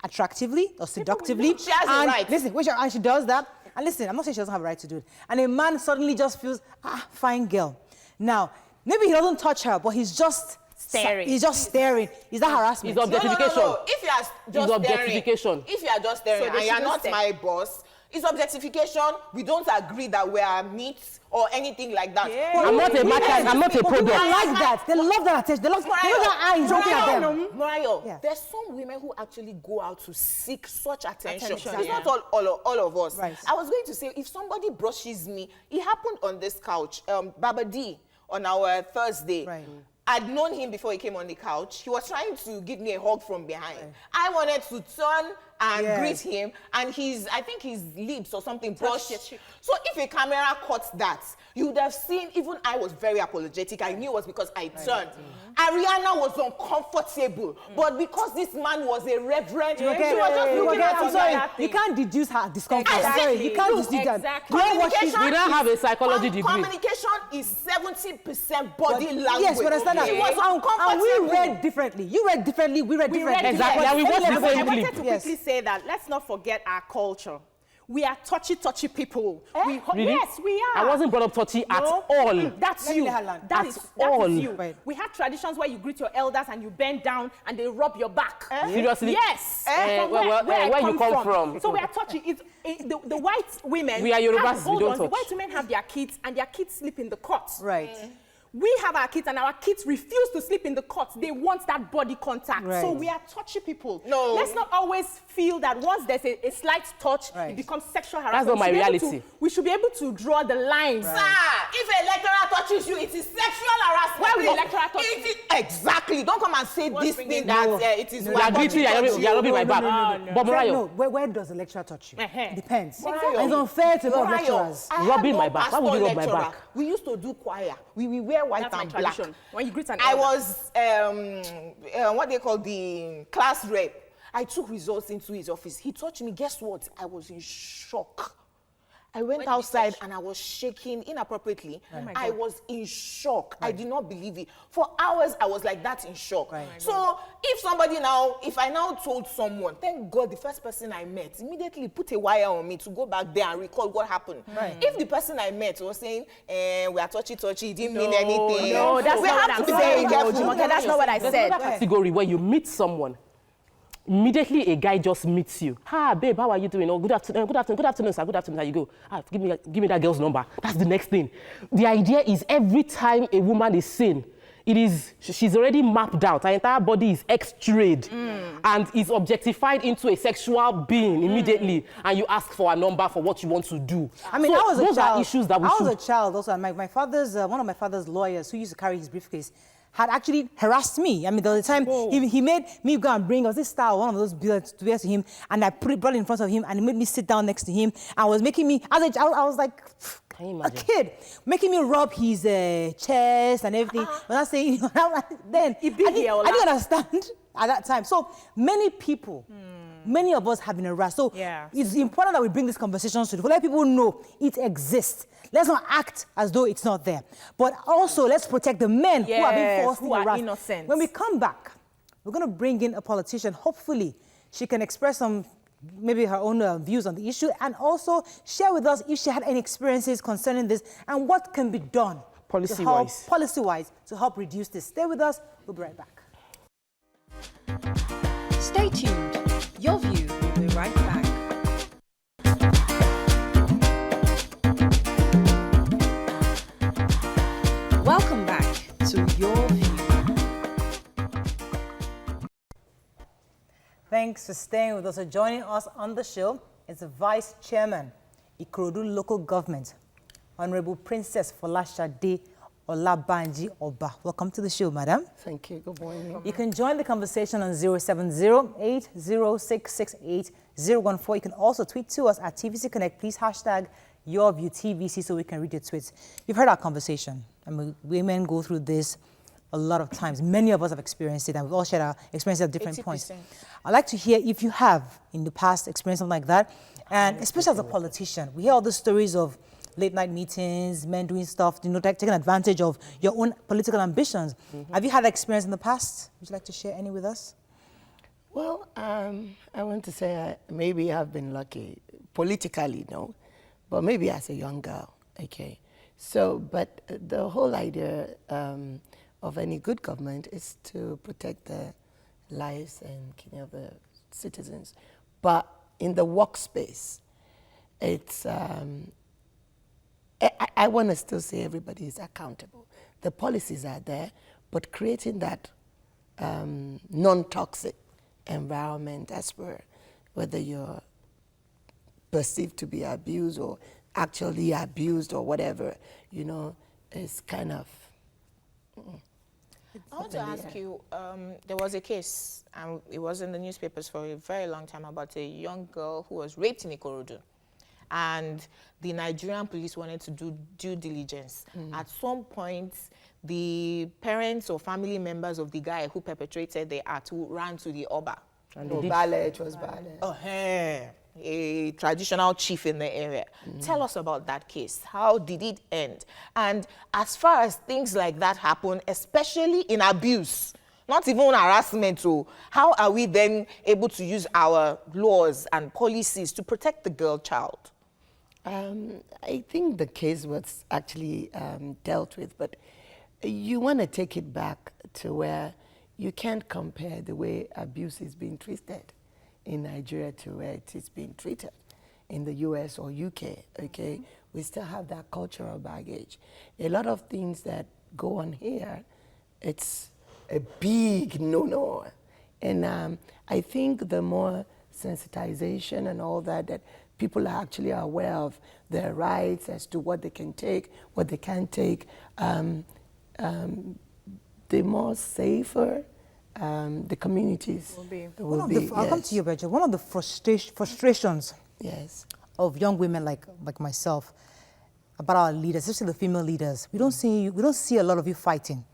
Speaker 1: attractively or seductively,
Speaker 4: she has a right.
Speaker 1: Listen, and she does that, and listen, I'm not saying she doesn't have a right to do it, and a man suddenly just feels, fine girl. Now, maybe he doesn't touch her, but he's just
Speaker 2: staring.
Speaker 1: He's just staring. Is that harassment?
Speaker 3: It's objectification.
Speaker 4: No. If you are just
Speaker 3: objectification.
Speaker 4: If you are just staring and you're not my boss, it's objectification. We don't agree that we are meat or anything like that.
Speaker 2: Yeah.
Speaker 3: I'm not a merchant. I'm not a product.
Speaker 1: People like that. They love that attention. They love that eyes looking at them.
Speaker 4: Mariah, there's some women who actually go out to seek such attention. It's not all of us.
Speaker 1: Right.
Speaker 4: I was going to say, if somebody brushes me, it happened on this couch. Baba D, on our Thursday.
Speaker 1: Right.
Speaker 4: I'd known him before he came on the couch. He was trying to give me a hug from behind. Right. I wanted to turn and greet him, and I think his lips or something brushed. So if a camera caught that, you would have seen, even I was very apologetic. I knew it was because I turned. Ariana was uncomfortable, but because this man was a reverend, she was just looking at him.
Speaker 1: Sorry, you can't deduce her discomfort. Sorry, you can't deduce that.
Speaker 3: We don't have a psychology degree.
Speaker 4: Communication is 70% body language.
Speaker 1: Yes, we understand that.
Speaker 4: It was uncomfortable.
Speaker 1: And we read differently. You read differently, we read differently.
Speaker 3: Exactly. And we watched the same
Speaker 2: I wanted
Speaker 3: clip.
Speaker 2: to quickly say that. Let's not forget our culture. We are touchy people.
Speaker 3: Really?
Speaker 2: Yes, we are.
Speaker 3: I wasn't brought up touchy at all.
Speaker 2: That's you. That is you. Right. We have traditions where you greet your elders and you bend down and they rub your back.
Speaker 3: Seriously?
Speaker 2: Yes.
Speaker 3: Where you come from.
Speaker 2: So we are touchy. The white women.
Speaker 3: We are Yorubas. We don't touch.
Speaker 2: The white women have their kids and their kids sleep in the cot.
Speaker 1: Right.
Speaker 2: we have our kids and our kids refuse to sleep in the cot. They want that body contact.
Speaker 1: Right.
Speaker 2: So we are touchy people.
Speaker 4: No.
Speaker 2: Let's not always feel that once there's a slight touch, it becomes sexual harassment.
Speaker 3: That's not my reality.
Speaker 2: We should be able to draw the lines.
Speaker 4: Sir, if a lecturer touches you, it is sexual harassment.
Speaker 2: Why will a lecturer touch
Speaker 4: It
Speaker 2: you?
Speaker 4: is- Exactly. Don't come and say this thing that it is.
Speaker 3: You are guilty, you are rubbing my back. But Morayo,
Speaker 1: No, where does the lecturer touch you?
Speaker 2: Uh-huh.
Speaker 1: Depends.
Speaker 4: Morayo.
Speaker 1: It's unfair to a lot of
Speaker 4: Morayo,
Speaker 1: lecturers.
Speaker 4: I
Speaker 3: Rubbing
Speaker 4: had
Speaker 3: my
Speaker 4: one
Speaker 3: back. Why would you
Speaker 4: pastor
Speaker 3: rub my
Speaker 4: lecturer.
Speaker 3: back?
Speaker 4: We used to do choir. We wear white
Speaker 2: That's my
Speaker 4: and black.
Speaker 2: tradition. When you greet an
Speaker 4: I
Speaker 2: elder.
Speaker 4: was what they call the class rep. I took results into his office. He touched me. Guess what? I was in shock. I went outside and I was shaking inappropriately. I was in shock. I did not believe it. For hours, I was like that in shock. So if I now told someone, thank God the first person I met immediately put a wire on me to go back there and recall what happened. If the person I met was saying, we are touchy, it didn't mean anything.
Speaker 2: No, that's
Speaker 4: we
Speaker 2: not
Speaker 4: have
Speaker 2: what
Speaker 4: to
Speaker 2: I'm
Speaker 4: be very
Speaker 2: saying.
Speaker 4: careful.
Speaker 2: Okay, that's not what I
Speaker 3: there's
Speaker 2: said.
Speaker 3: another category where you meet someone. Immediately a guy just meets you. Hi, babe, how are you doing? Oh, good afternoon, sir. Good afternoon. How you go? Give me that girl's number. That's the next thing. The idea is every time a woman is seen, she's already mapped out. Her entire body is x-rayed and is objectified into a sexual being immediately. And you ask for a number for what you want to do.
Speaker 1: I mean,
Speaker 3: so
Speaker 1: I was a
Speaker 3: those
Speaker 1: child.
Speaker 3: are issues that we
Speaker 1: I
Speaker 3: should.
Speaker 1: was a child also. My father's one of my father's lawyers who used to carry his briefcase had actually harassed me. I mean, there was a time he made me go and bring us this style, one of those bills to wear to him, and I brought it in front of him, and he made me sit down next to him, and was making me, as a child, I was like
Speaker 3: Can you
Speaker 1: a
Speaker 3: imagine?
Speaker 1: kid, making me rub his chest and everything. When I say, you know, then I didn't understand at that time. So many people, many of us have been harassed. So it's important that we bring these conversations to let people know it exists. Let's not act as though it's not there. But also, let's protect the men who are being forced to harass.
Speaker 2: Innocent.
Speaker 1: When we come back, we're going to bring in a politician. Hopefully, she can express maybe her own views on the issue and also share with us if she had any experiences concerning this and what can be done policy-wise to help reduce this. Stay with us. We'll be right back.
Speaker 5: Stay tuned. Your View will be right back. Welcome back to Your View.
Speaker 1: Thanks for staying with us. So joining us on the show is the Vice Chairman, Ikorodu Local Government, Honorable Princess Folashade Olabanji Oba. Welcome to the show, madam.
Speaker 6: Thank you. Good morning.
Speaker 1: You can join the conversation on 070-80668014. You can also tweet to us at TVC Connect. Please hashtag YourViewTVC so we can read your tweets. You've heard our conversation. I mean, women go through this a lot of times. Many of us have experienced it, and we've all shared our experiences at different
Speaker 4: 80%.
Speaker 1: points. I'd like to hear if you have, in the past, experienced something like that. And especially as a politician, we hear all the stories of late-night meetings, men doing stuff, taking advantage of your own political ambitions. Have you had that experience in the past? Would you like to share any with us?
Speaker 6: Well, I want to say maybe I've been lucky politically, no, but maybe as a young girl, okay. So, but the whole idea of any good government is to protect the lives and kidney of the citizens. But in the workspace, it's I want to still say everybody is accountable. The policies are there, but creating that non-toxic environment, as whether you're perceived to be abused or actually abused or whatever, is kind of.
Speaker 4: I want to ask you, there was a case, and it was in the newspapers for a very long time, about a young girl who was raped in Ikorodu. And the Nigerian police wanted to do due diligence. At some point, the parents or family members of the guy who perpetrated the act ran to the Oba.
Speaker 6: And it was Bale.
Speaker 4: A traditional chief in the area. Tell us about that case. How did it end? And as far as things like that happen, especially in abuse, not even harassment, how are we then able to use our laws and policies to protect the girl child?
Speaker 6: I think the case was actually dealt with, but you want to take it back to where you can't compare the way abuse is being treated in Nigeria to where it is being treated in the US or UK, okay? We still have that cultural baggage. A lot of things that go on here, it's a big no-no. And I think the more sensitization and all that, that people are actually aware of their rights as to what they can take, what they can't take, the more safer the communities will be.
Speaker 1: I'll come to you, Bridget. One of the frustrations of young women like myself about our leaders, especially the female leaders, we don't see a lot of you fighting.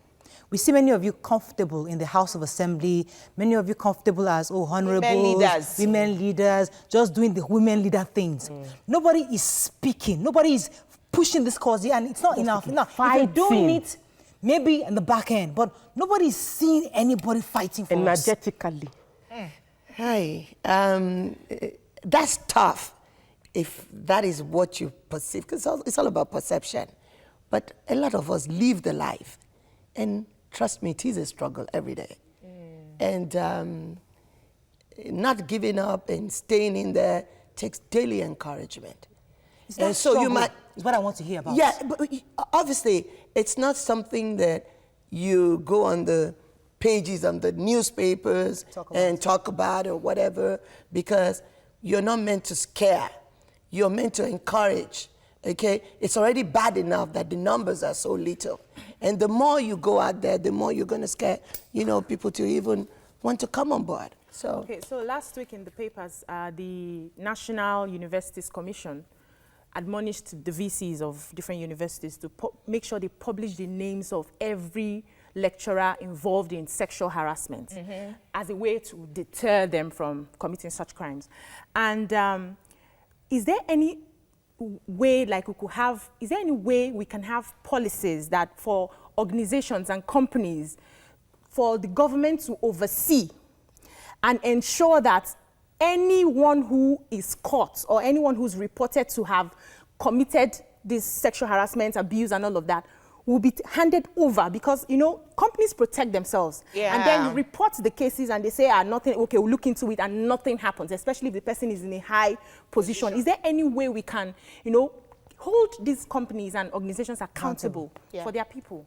Speaker 1: We see many of you comfortable in the House of Assembly, many of you comfortable as honorables, women leaders, just doing the women leader things. Nobody is speaking, nobody is pushing this cause, and it's not enough. If you're doing it, maybe in the back end, but nobody is seeing anybody fighting for us.
Speaker 3: Energetically.
Speaker 6: Hi, that's tough if that is what you perceive, because it's all about perception. But a lot of us live the life, and trust me, it is a struggle every day. And not giving up and staying in there takes daily encouragement.
Speaker 1: And so you might, is what I want to hear about.
Speaker 6: Yeah, but obviously, it's not something that you go on the pages of the newspapers talk about or whatever, because you're not meant to scare. You're meant to encourage, okay? It's already bad enough that the numbers are so little. And the more you go out there, the more you're going to scare, people to even want to come on board. So.
Speaker 2: Okay, so last week in the papers, the National Universities Commission admonished the VCs of different universities to make sure they publish the names of every lecturer involved in sexual harassment as a way to deter them from committing such crimes. And is there any way we can have policies that for organizations and companies, for the government to oversee and ensure that anyone who is caught or anyone who's reported to have committed this sexual harassment, abuse, and all of that will be handed over? Because, companies protect themselves. Yeah. And then you report the cases and they say, nothing, okay, we'll look into it, and nothing happens, especially if the person is in a high position. Is there any way we can, hold these companies and organizations accountable for their people?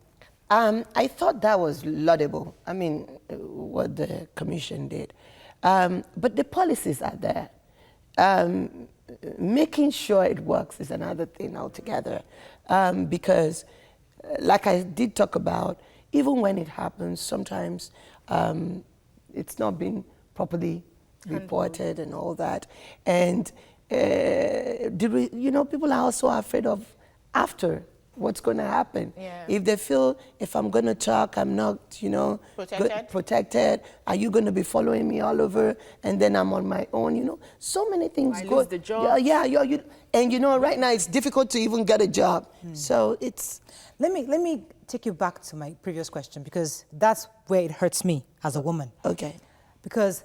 Speaker 6: I thought that was laudable. I mean, what the commission did. But the policies are there. Making sure it works is another thing altogether. Because, like I did talk about, even when it happens, sometimes it's not been properly reported and all that. And, people are also afraid of after what's going to happen. Yeah. If they feel, if I'm going to talk, I'm not, protected. Are you going to be following me all over? And then I'm on my own, so many things
Speaker 2: go. Lose the job.
Speaker 6: And right now it's difficult to even get a job. So it's...
Speaker 1: Let me take you back to my previous question, because that's where it hurts me as a woman.
Speaker 6: Okay.
Speaker 1: Because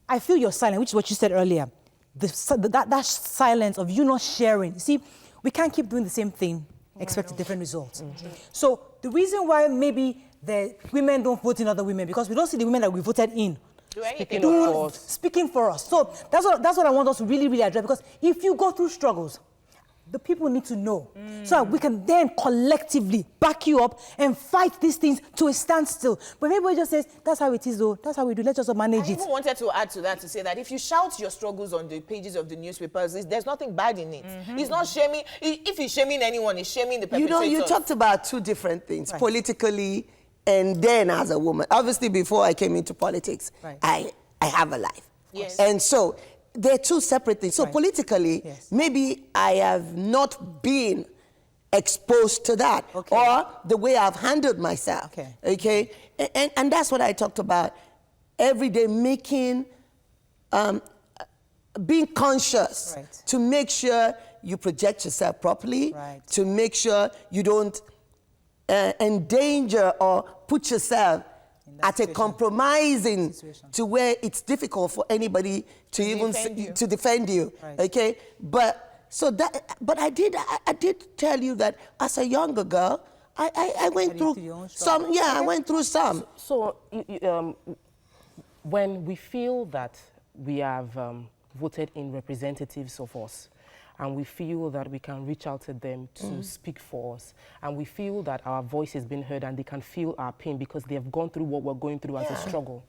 Speaker 1: I feel you're silent, which is what you said earlier. That silence of you not sharing. See, we can't keep doing the same thing, expect different results. So the reason why maybe the women don't vote in other women, because we don't see the women that we voted in speaking for us. So that's what I want us to really, really address, because if you go through struggles, the people need to know, so that we can then collectively back you up and fight these things to a standstill. But everybody just says, that's how it is though, that's how we do, let's just manage it.
Speaker 4: I even wanted to add to that to say that if you shout your struggles on the pages of the newspapers, there's nothing bad in it. It's not shaming. If he's shaming anyone, he's shaming the perpetrators.
Speaker 6: You talked about two different things, politically and then as a woman. Obviously, before I came into politics, I have a life.
Speaker 4: Yes.
Speaker 6: And so they're two separate things. So politically, maybe I have not been exposed to that, or the way I've handled myself. Okay? And that's what I talked about. Every day making, being conscious to make sure you project yourself properly, to make sure you don't endanger or put yourself at a compromising to where it's difficult for anybody to even defend you. Okay, but I did tell you that as a younger girl, I went through some. Yeah, I went through some.
Speaker 3: So when we feel that we have voted in representatives of us, and we feel that we can reach out to them to speak for us. And we feel that our voice is being heard and they can feel our pain because they have gone through what we're going through as a struggle.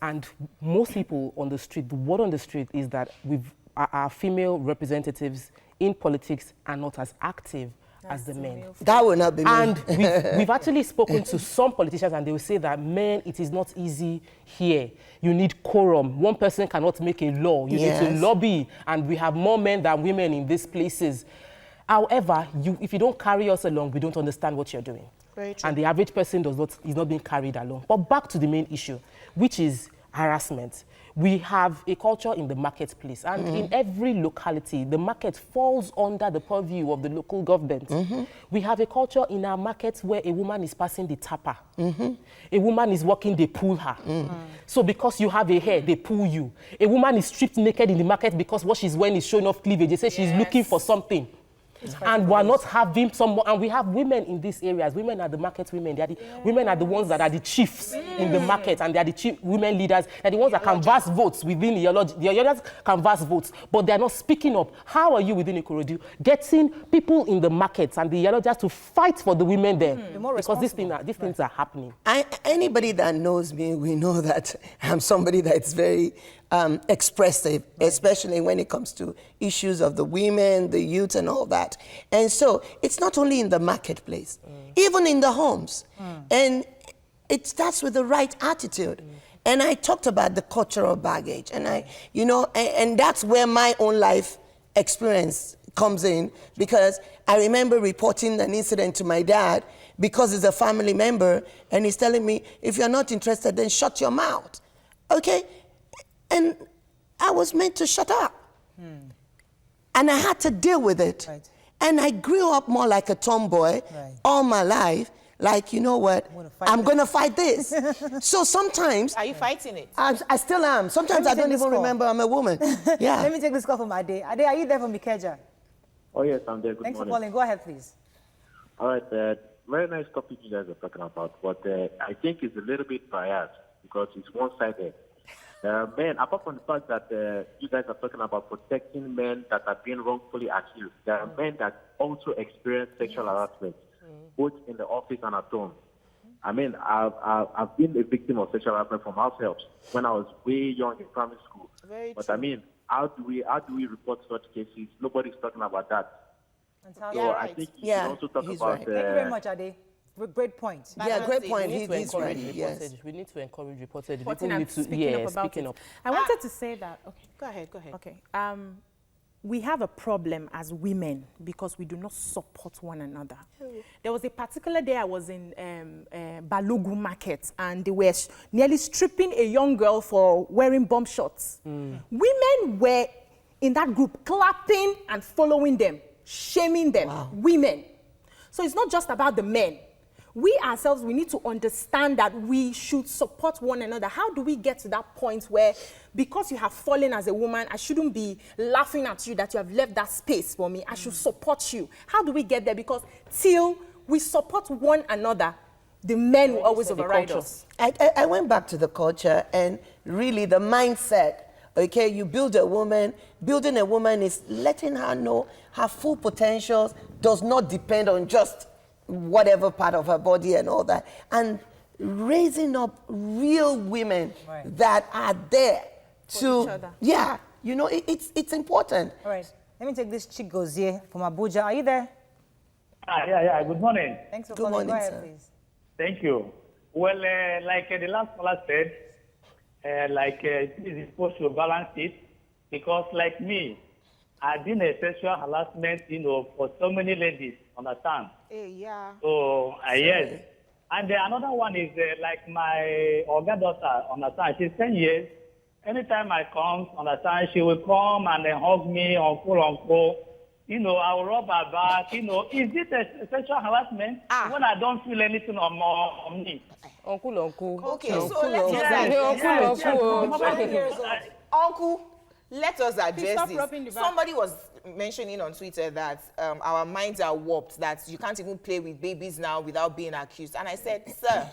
Speaker 3: And most people on the street, the word on the street is that our female representatives in politics are not as active as the men.
Speaker 6: That will not be me.
Speaker 3: And we've actually spoken to some politicians and they will say that, men, it is not easy here. You need quorum. One person cannot make a law. You need to lobby. And we have more men than women in these places. However, if you don't carry us along, we don't understand what you're doing.
Speaker 4: Very true.
Speaker 3: And the average person is not being carried along. But back to the main issue, which is harassment. We have a culture in the marketplace, and in every locality, the market falls under the purview of the local government. We have a culture in our markets where a woman is passing the tapper. A woman is walking, they pull her. So because you have a hair, they pull you. A woman is stripped naked in the market because what she's wearing is showing off cleavage. They say she's looking for something. And we're not having someone, and we have women in these areas. Women are the market women. They are the, women are the ones that are the chiefs in the market, and they are the chief women leaders. They're the ones that canvass votes within the Iyolojas canvass votes, but they're not speaking up. How are you within Ikorodu getting people in the markets and the Iyolojas to fight for the women there? Because these things are happening.
Speaker 6: Anybody that knows me, we know that I'm somebody that's very expressive, especially when it comes to issues of the women, the youth, and all that. And so it's not only in the marketplace, even in the homes. And it starts with the right attitude. And I talked about the cultural baggage, and and that's where my own life experience comes in, because I remember reporting an incident to my dad because he's a family member, and he's telling me, if you're not interested, then shut your mouth. Okay? And I was meant to shut up. And I had to deal with it.
Speaker 1: Right.
Speaker 6: And I grew up more like a tomboy all my life. Like, you know what? I'm going to fight this. So sometimes...
Speaker 4: Are you fighting it?
Speaker 6: I still am. Sometimes I don't even remember I'm a woman. Yeah.
Speaker 1: Let me take this call from Ade. Ade, are you there from Ikeja?
Speaker 7: Oh, yes, I'm there. Good
Speaker 1: Thanks
Speaker 7: morning.
Speaker 1: for calling. Go ahead, please.
Speaker 7: All right. Very nice topic you guys are talking about, but I think it's a little bit biased because it's one-sided. Men, apart from the fact that you guys are talking about protecting men that are being wrongfully accused, there are men that also experience sexual harassment, both in the office and at home. I mean, I've been a victim of sexual harassment from house helps when I was way young in primary school.
Speaker 4: Very
Speaker 7: but
Speaker 4: true.
Speaker 7: I mean, how do we report such cases? Nobody's talking about that.
Speaker 1: Fantastic.
Speaker 7: So
Speaker 4: right.
Speaker 7: I think you should also talk
Speaker 6: he's
Speaker 7: about...
Speaker 6: right.
Speaker 1: Thank you very much, Ade. Great point.
Speaker 6: Yeah, great point.
Speaker 3: We need to
Speaker 6: He's
Speaker 3: encourage
Speaker 6: right. Yes.
Speaker 3: reportage. We need to encourage reportage.
Speaker 2: Reporting
Speaker 3: People
Speaker 2: and
Speaker 3: need to
Speaker 2: speaking up about
Speaker 3: speaking
Speaker 2: it.
Speaker 3: up.
Speaker 2: I wanted to say that. Okay.
Speaker 4: Go ahead, go ahead.
Speaker 2: Okay. We have a problem as women because we do not support one another. There was a particular day I was in Balogun Market, and they were nearly stripping a young girl for wearing bomb shorts. Women were in that group clapping and following them, shaming them.
Speaker 6: Wow.
Speaker 2: Women. So it's not just about the men. We ourselves, we need to understand that we should support one another. How do we get to that point where, because you have fallen as a woman, I shouldn't be laughing at you that you have left that space for me. I should support you. How do we get there? Because till we support one another, the men will always override us.
Speaker 6: I went back to the culture and really the mindset. Okay, you build a woman. Building a woman is letting her know her full potentials does not depend on just whatever part of her body and all that. And raising up real women that are there to...
Speaker 2: each other.
Speaker 6: Yeah, you know, it's important.
Speaker 1: All right. Let me take this chick Gozie from Abuja. Are you there?
Speaker 8: Yeah. Good morning.
Speaker 1: Thanks for
Speaker 6: Good
Speaker 1: calling.
Speaker 6: morning,
Speaker 1: Go ahead,
Speaker 6: sir.
Speaker 1: please.
Speaker 8: Thank you. Well, like the last caller said, it is supposed to balance it because, like me, I've been a sexual harassment, for so many ladies, understand?
Speaker 4: Yeah.
Speaker 8: So, yes. And another one is like my Oga daughter, understand? She's 10 years. Anytime I come, understand, she will come and hug me, uncle. I will rub her back. Is it a sexual harassment when I don't feel anything on me?
Speaker 3: Uncle.
Speaker 4: Okay, so let's Uncle, let us address
Speaker 2: stop rubbing the
Speaker 4: this.
Speaker 2: back.
Speaker 4: Somebody was mentioning on Twitter that our minds are warped, that you can't even play with babies now without being accused. And I said, sir,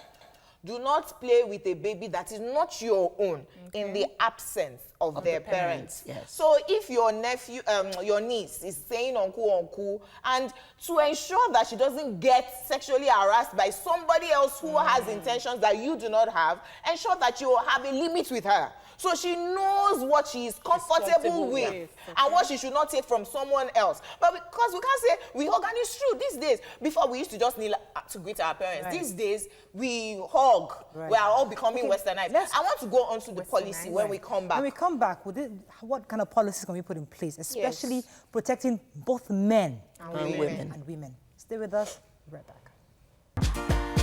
Speaker 4: Do not play with a baby that is not your own in the absence of their parents.
Speaker 6: Yes.
Speaker 4: So if your nephew, your niece is saying uncle, and to ensure that she doesn't get sexually harassed by somebody else who has intentions that you do not have, ensure that you have a limit with her. So she knows what she is comfortable with and what she should not take from someone else. But because we can't say we hug, and it's true these days. Before we used to just kneel to greet our parents. These days we hug. We are all becoming westernized. I want to go on to the policy when we come back.
Speaker 1: When we come back, what kind of policies can we put in place, especially protecting both men and women? Stay with us. We'll be right back.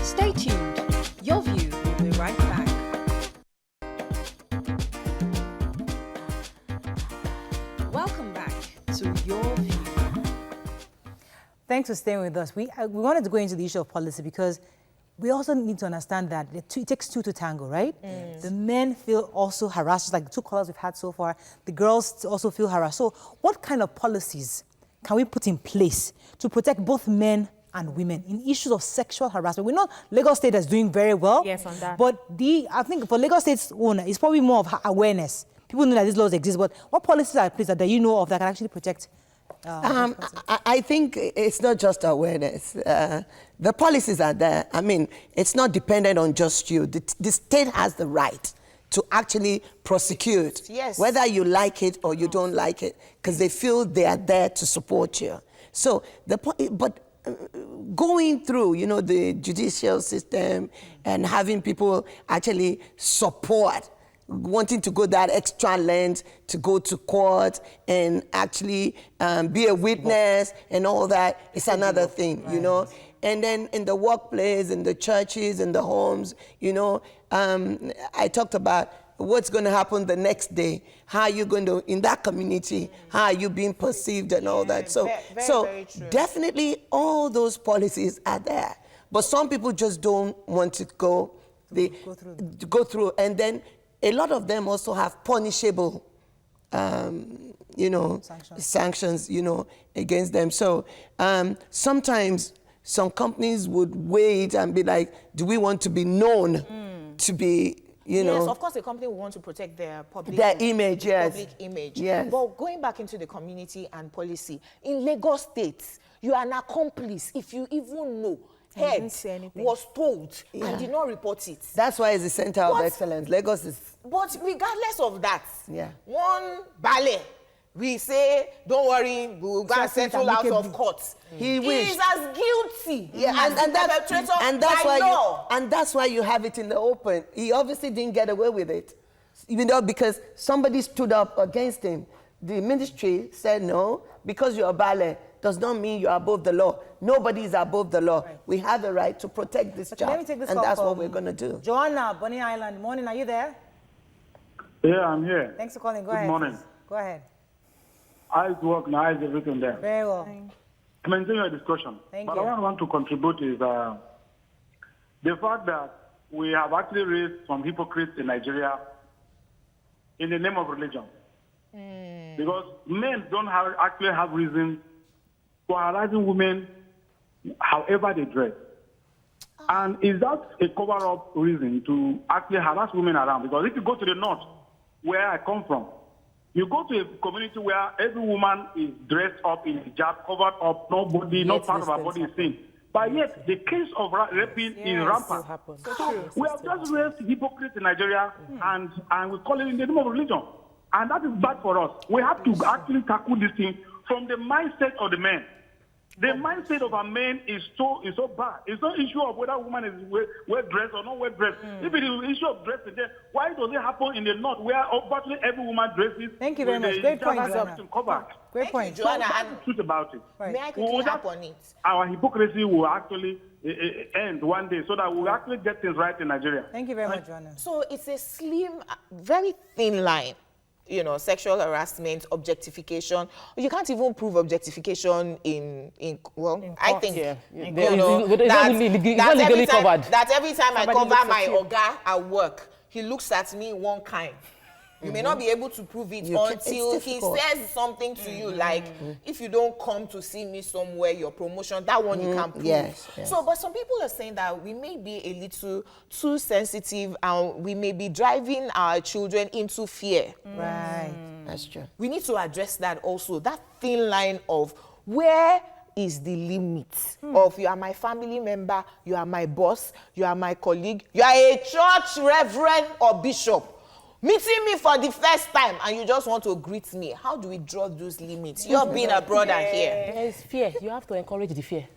Speaker 5: Stay tuned. Your View will be right back. Welcome back to Your View.
Speaker 1: Thanks for staying with us. We wanted to go into the issue of policy because we also need to understand that it takes two to tango, right? The men feel also harassed, like the two callers we've had so far. The girls also feel harassed. So what kind of policies can we put in place to protect both men and women in issues of sexual harassment? We know Lagos State is doing very well.
Speaker 2: Yes, on that.
Speaker 1: But I think for Lagos State's owner, it's probably more of awareness. People know that these laws exist, but what policies are in place that you know of that can actually protect?
Speaker 6: I think it's not just awareness. The policies are there. I mean, it's not dependent on just you. The state has the right to actually prosecute, whether you like it or you don't like it, because they feel they are there to support you. So, going through, you know, the judicial system and having people actually support, wanting to go that extra length to go to court and actually be a witness and all that, it's another thing, you know. And then in the workplace, in the churches, in the homes, you know, I talked about what's going to happen the next day, how are you going to, in that community, how are you being perceived and all that. So, very true. Definitely all those policies are there. But some people just don't want to go through. And then a lot of them also have punishable, you know, sanctions, you know, against them. So sometimes some companies would wait and be like, do we want to be known to be, you know?
Speaker 4: Yes, of course, a company will want to protect their public
Speaker 6: image,
Speaker 4: public image.
Speaker 6: Yes.
Speaker 4: But going back into the community and policy, in Lagos State, you are an accomplice if you even know. Head was told and did not report it.
Speaker 6: That's why it's the center of excellence. Lagos is...
Speaker 4: But regardless of that, one ballet, we say, don't worry, we'll go and settle out of court. He is as guilty as the perpetrator by law.
Speaker 6: And that's why you have it in the open. He obviously didn't get away with it, even though because somebody stood up against him. The ministry said, no, because you're a ballet, does not mean you're above the law. Nobody is above the law. Right. We have the right to protect this child, and that's what we're going to do.
Speaker 1: Joanna, Bonny Island, morning. Are you there?
Speaker 9: Yeah, I'm here.
Speaker 1: Thanks for calling. Go ahead.
Speaker 9: Good morning.
Speaker 1: Please. Go ahead.
Speaker 9: How's work now? How's everything there?
Speaker 1: Very well.
Speaker 9: I'm enjoying your discussion.
Speaker 1: Thank
Speaker 9: but
Speaker 1: you.
Speaker 9: what I want to contribute is the fact that we have actually raised some hypocrites in Nigeria in the name of religion. Because men don't actually have reason for harassing women however they dress. And is that a cover-up reason to actually harass women around? Because if you go to the north, where I come from, you go to a community where every woman is dressed up in hijab, covered up, no part of her body is seen. But yet, the case of raping is rampant. So we have just raised hypocrites in Nigeria, and we call it in the name of religion. And that is bad for us. We have to actually tackle this thing from the mindset of the men. The mindset of a man is so bad. It's not an issue of whether a woman is well dressed or not well dressed. If it is an issue of dressing, then why does it happen in the north where virtually every woman dresses?
Speaker 1: Thank you very much. Great point, Joanna. Great point.
Speaker 4: Joanna,
Speaker 9: so that's the truth about it.
Speaker 4: May I quickly hop on it?
Speaker 9: Our hypocrisy will actually end one day so that we'll actually get things right in Nigeria.
Speaker 1: Thank you very much, Joanna.
Speaker 4: So it's a slim, very thin line. You know, sexual harassment, objectification. You can't even prove objectification in I think, you know, that every time I cover my oga at work, he looks at me one kind. You may not be able to prove it
Speaker 6: It's
Speaker 4: until he
Speaker 6: difficult.
Speaker 4: says something to you, like, if you don't come to see me somewhere, your promotion, that one you can prove.
Speaker 6: Yes.
Speaker 4: So, but some people are saying that we may be a little too sensitive and we may be driving our children into fear.
Speaker 1: Right.
Speaker 6: That's true.
Speaker 4: We need to address that also, that thin line of where is the limit of you are my family member, you are my boss, you are my colleague, you are a church reverend or bishop meeting me for the first time and you just want to greet me. How do we draw those limits? You're being a brother here.
Speaker 3: There is fear. You have to encourage the fear.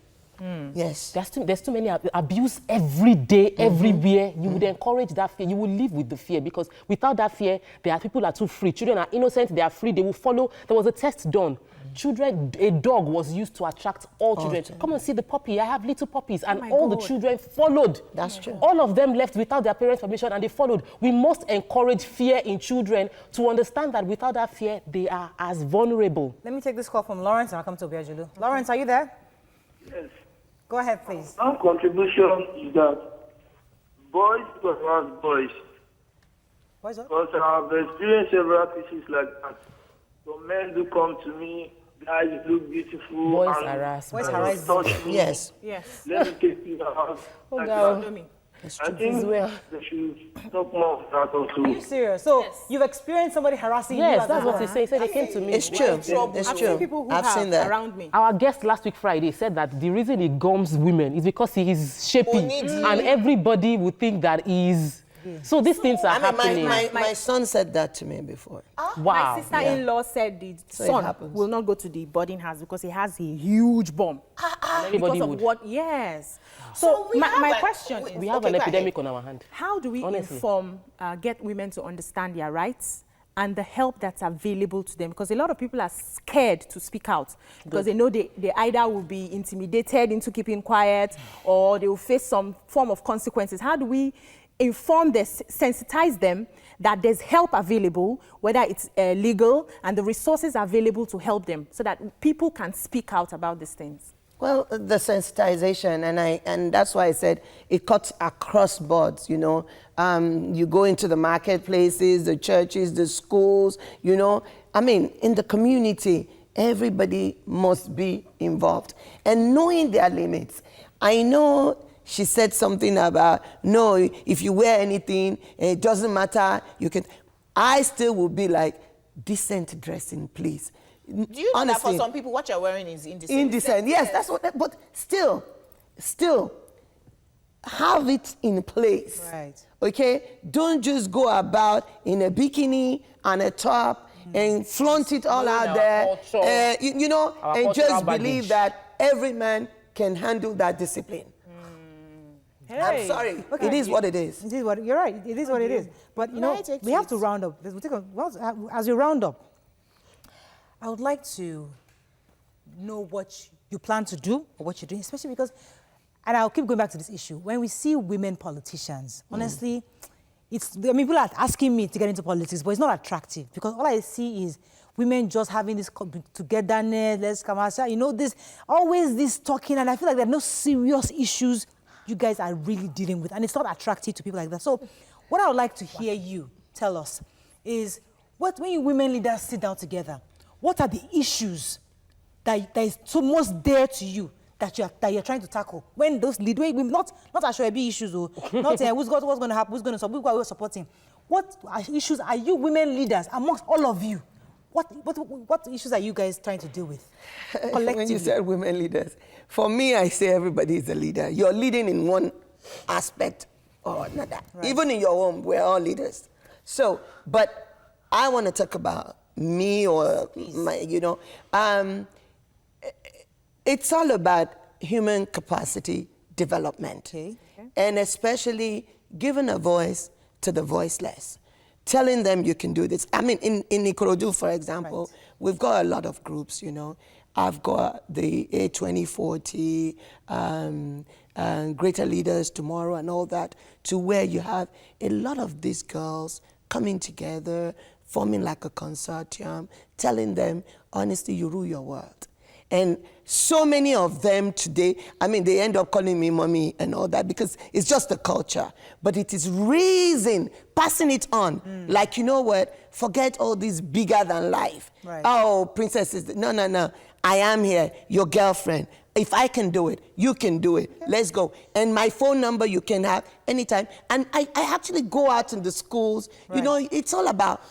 Speaker 6: Yes.
Speaker 3: There's too many abuse every day, everywhere. You would encourage that fear. You will live with the fear because without that fear, people are too free. Children are innocent. They are free. They will follow. There was a test done. Children, a dog was used to attract all children. Come and see the puppy. I have little puppies. And all the children followed.
Speaker 6: That's true.
Speaker 3: All of them left without their parents' permission and they followed. We must encourage fear in children to understand that without that fear, they are as vulnerable.
Speaker 1: Let me take this call from Lawrence and I'll come to Obiajulu. Lawrence, are you there?
Speaker 10: Yes.
Speaker 1: Go ahead, please.
Speaker 10: Our contribution is that boys must ask boys.
Speaker 1: What's up?
Speaker 10: Because I've experienced several cases like that. So men do come to me, guys look beautiful.
Speaker 3: Boys
Speaker 10: and
Speaker 3: harass.
Speaker 1: Boys
Speaker 10: and
Speaker 1: harass.
Speaker 10: touch me.
Speaker 6: Yes.
Speaker 2: Yes.
Speaker 10: Let me take you out.
Speaker 3: Oh,
Speaker 10: Like
Speaker 3: God.
Speaker 10: that. I think they should talk more of that
Speaker 1: Are you
Speaker 10: also.
Speaker 1: serious? So you've experienced somebody harassing you?
Speaker 3: Yes,
Speaker 1: as
Speaker 3: that's
Speaker 1: a
Speaker 3: what they
Speaker 1: man?
Speaker 3: say. He said they came to me.
Speaker 6: It's true. It's
Speaker 2: I've
Speaker 6: true.
Speaker 2: seen people who
Speaker 6: I've
Speaker 2: have
Speaker 6: seen that.
Speaker 2: around me.
Speaker 3: Our guest last week Friday said that the reason he gums women is because he is shapy
Speaker 4: Onidi.
Speaker 3: and everybody would think that he's... So these things are
Speaker 6: I mean,
Speaker 3: happening.
Speaker 6: my son said that to me before.
Speaker 3: Wow.
Speaker 2: My sister-in-law said the
Speaker 6: So it
Speaker 2: son
Speaker 6: happens.
Speaker 2: will not go to the boarding house because he has a huge bomb.
Speaker 3: Everybody
Speaker 2: Because of
Speaker 3: would.
Speaker 2: what? Yes. So
Speaker 4: we have
Speaker 2: my
Speaker 4: a-
Speaker 2: question is,
Speaker 3: We have
Speaker 4: Okay,
Speaker 3: an
Speaker 4: go ahead.
Speaker 3: epidemic on our hand.
Speaker 2: how do we
Speaker 3: Honestly.
Speaker 2: inform, get women to understand their rights and the help that's available to them? Because a lot of people are scared to speak out because they know they either will be intimidated into keeping quiet or they will face some form of consequences. How do we inform them, sensitize them that there's help available, whether it's legal, and the resources available to help them so that people can speak out about these things?
Speaker 6: Well, the sensitization, and that's why I said it cuts across boards, you know. You go into the marketplaces, the churches, the schools, you know. I mean, in the community, everybody must be involved. And knowing their limits. I know she said something about, no, if you wear anything, it doesn't matter, you can. I still will be like, decent dressing, please.
Speaker 4: Do you know that for
Speaker 6: Honestly.
Speaker 4: some people what you're wearing is indecent?
Speaker 6: Indecent, yes, that's what, but still, have it in place.
Speaker 1: Right.
Speaker 6: Okay? Don't just go about in a bikini and a top and flaunt it all
Speaker 3: Knowing
Speaker 6: out
Speaker 3: our
Speaker 6: there.
Speaker 3: culture,
Speaker 6: You know,
Speaker 3: our
Speaker 6: and
Speaker 3: cultural
Speaker 6: just believe
Speaker 3: baggage.
Speaker 6: that every man can handle that discipline. I'm sorry.
Speaker 1: Okay.
Speaker 6: It is what it is.
Speaker 1: It is what you're right. It is what it is. But you know,
Speaker 4: Right, take
Speaker 1: we have
Speaker 4: it.
Speaker 1: to round up. As you round up, I would like to know what you plan to do or what you're doing, especially because, and I'll keep going back to this issue. When we see women politicians, honestly, people are asking me to get into politics, but it's not attractive because all I see is women just having this togetherness, let's come outside, you know, always this talking, and I feel like there are no serious issues you guys are really dealing with, and it's not attractive to people like that. So what I would like to hear you tell us is, when you women leaders sit down together, what are the issues that is so most dear to you that you're trying to tackle? When those lead, not Ashwebi issues, or not what's going to happen, who's going to support, who are we supporting? What issues are you women leaders amongst all of you? What issues are you guys trying to deal with collectively?
Speaker 6: When you said women leaders, for me, I say everybody is a leader. You're leading in one aspect or another.
Speaker 1: Right.
Speaker 6: Even in your home, we're all leaders. So, but I want to talk about me or my, you know, it's all about human capacity development.
Speaker 1: Okay.
Speaker 6: And especially giving a voice to the voiceless. Telling them you can do this. I mean, in Ikorodu, for example, we've got a lot of groups, you know. I've got the A2040, Greater Leaders Tomorrow and all that, to where you have a lot of these girls coming together, forming like a consortium, telling them, honestly, you rule your world. And so many of them today, I mean, they end up calling me mommy and all that because it's just the culture. But it is raising, passing it on. Like, you know what? Forget all this bigger than life.
Speaker 1: Right.
Speaker 6: Oh, princesses. No, no, no. I am here, your girlfriend. If I can do it, you can do it. Let's go. And my phone number you can have anytime. And I actually go out in the schools.
Speaker 1: Right.
Speaker 6: You know, it's all about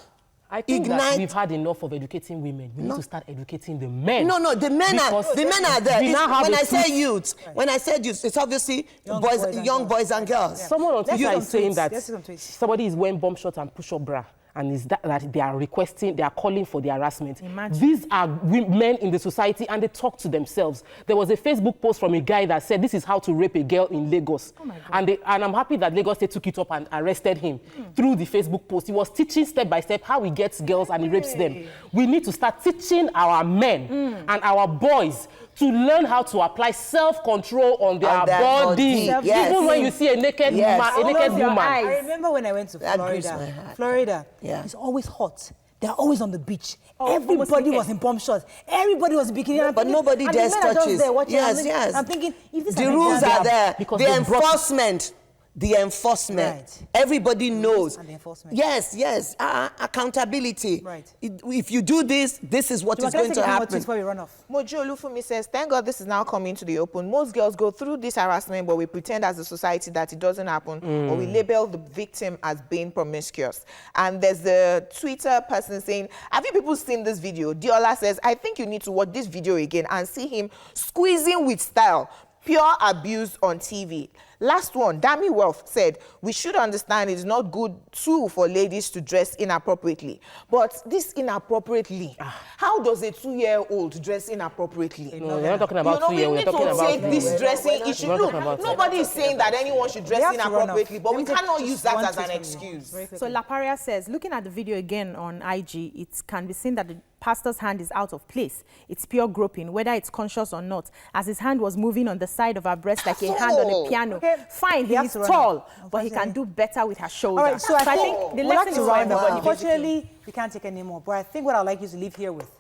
Speaker 3: I think that
Speaker 6: ignite.
Speaker 3: we've had enough of educating women. We need to start educating the men.
Speaker 6: No, no, the men are there.
Speaker 3: We now have
Speaker 6: When
Speaker 3: a
Speaker 6: I say
Speaker 3: truth.
Speaker 6: youth, when I said youth, it's obviously young boys and girls.
Speaker 3: Someone on Twitter is saying that
Speaker 1: Let's see some tweets.
Speaker 3: somebody is wearing bomb shorts and push-up bra, and is that they are requesting, they are calling for the harassment.
Speaker 2: Imagine.
Speaker 3: These are men in the society, and they talk to themselves. There was a Facebook post from a guy that said, this is how to rape a girl in Lagos.
Speaker 2: Oh my God.
Speaker 3: And I'm happy that Lagos State took it up and arrested him through the Facebook post. He was teaching step by step how he gets girls and he rapes them. We need to start teaching our men and our boys to learn how to apply self-control on their body.
Speaker 6: Yes.
Speaker 3: Even when you see a naked
Speaker 6: Yes.
Speaker 3: man, a naked woman.
Speaker 1: I remember when I went to
Speaker 6: That grieves my
Speaker 1: Florida.
Speaker 6: heart.
Speaker 1: Florida,
Speaker 6: Yeah.
Speaker 1: it's always hot. They're always on the beach.
Speaker 2: Oh,
Speaker 1: Everybody was in bomb shorts. Everybody was in bikini. And I'm
Speaker 6: But
Speaker 1: thinking-
Speaker 6: nobody
Speaker 1: and the
Speaker 6: dares
Speaker 1: men are just
Speaker 6: touches.
Speaker 1: there watching.
Speaker 6: Yes,
Speaker 1: I'm thinking-
Speaker 6: yes.
Speaker 1: I'm thinking, if this
Speaker 6: The
Speaker 1: are
Speaker 6: rules
Speaker 1: Nigerian-
Speaker 6: are there.
Speaker 3: because
Speaker 6: The
Speaker 3: they brought-
Speaker 6: enforcement. The enforcement.
Speaker 1: Right.
Speaker 6: Everybody knows.
Speaker 1: and the enforcement.
Speaker 6: Yes, yes. Accountability.
Speaker 1: Right.
Speaker 6: If you do this, this is what
Speaker 1: So
Speaker 6: is
Speaker 1: can I
Speaker 6: going
Speaker 1: take
Speaker 6: to
Speaker 1: a few more
Speaker 6: happen.
Speaker 1: tweets before we run off?
Speaker 4: Mojo Olufumi says, thank God this is now coming to the open. Most girls go through this harassment, but we pretend as a society that it doesn't happen, or we label the victim as being promiscuous. And there's the Twitter person saying, have you people seen this video? Diola says, I think you need to watch this video again and see him squeezing with style. Pure abuse on TV. Last one, Dami Wealth said, we should understand it's not good too for ladies to dress inappropriately. But this inappropriately, how does a 2-year-old dress inappropriately?
Speaker 3: No, we're not talking about
Speaker 4: You know,
Speaker 3: 2 years.
Speaker 4: we
Speaker 3: We're
Speaker 4: need
Speaker 3: talking
Speaker 4: to
Speaker 3: about
Speaker 4: take this dressing issue.
Speaker 3: We're not
Speaker 4: Look,
Speaker 3: talking about
Speaker 4: nobody is saying that anyone should dress
Speaker 1: We have to run off.
Speaker 4: inappropriately, but we
Speaker 1: Let me take
Speaker 4: cannot
Speaker 1: just
Speaker 4: use that
Speaker 1: one
Speaker 4: as an
Speaker 1: tweet from you.
Speaker 4: excuse.
Speaker 1: Very quickly.
Speaker 2: So Laparia says, looking at the video again on IG, it can be seen that the pastor's hand is out of place. It's pure groping, whether it's conscious or not, as his hand was moving on the side of her breast like a hand on a piano.
Speaker 1: Okay.
Speaker 2: Fine,
Speaker 1: He
Speaker 2: he
Speaker 1: has
Speaker 2: is
Speaker 1: to run
Speaker 2: tall,
Speaker 1: off.
Speaker 2: but he can do better with her shoulder.
Speaker 1: All right, so I think
Speaker 2: the
Speaker 1: we'd like
Speaker 2: lesson
Speaker 1: to
Speaker 2: is for
Speaker 1: round
Speaker 2: everybody.
Speaker 1: up. Unfortunately, we can't take any more. But I think what I'd like you to leave here with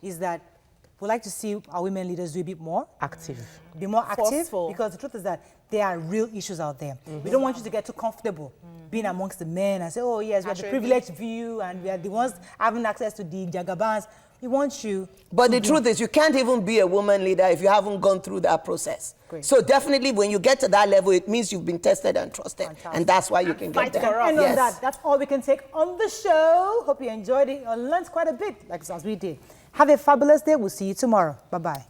Speaker 1: is that we'd like to see our women leaders do a bit more.
Speaker 3: active.
Speaker 1: Be more active.
Speaker 2: Forceful.
Speaker 1: Because the truth is that there are real issues out there. We don't want you to get too comfortable being amongst the men and say, oh, yes, we have the privileged view and we are the ones having access to the jagabans. We want you.
Speaker 6: But the truth is, you can't even be a woman leader if you haven't gone through that process.
Speaker 1: Great.
Speaker 6: So definitely, when you get to that level, it means you've been tested and trusted.
Speaker 1: Fantastic.
Speaker 6: And that's why you can get there.
Speaker 1: And on that, that's all we can take on the show. Hope you enjoyed it or learned quite a bit, like as we did. Have a fabulous day. We'll see you tomorrow. Bye-bye.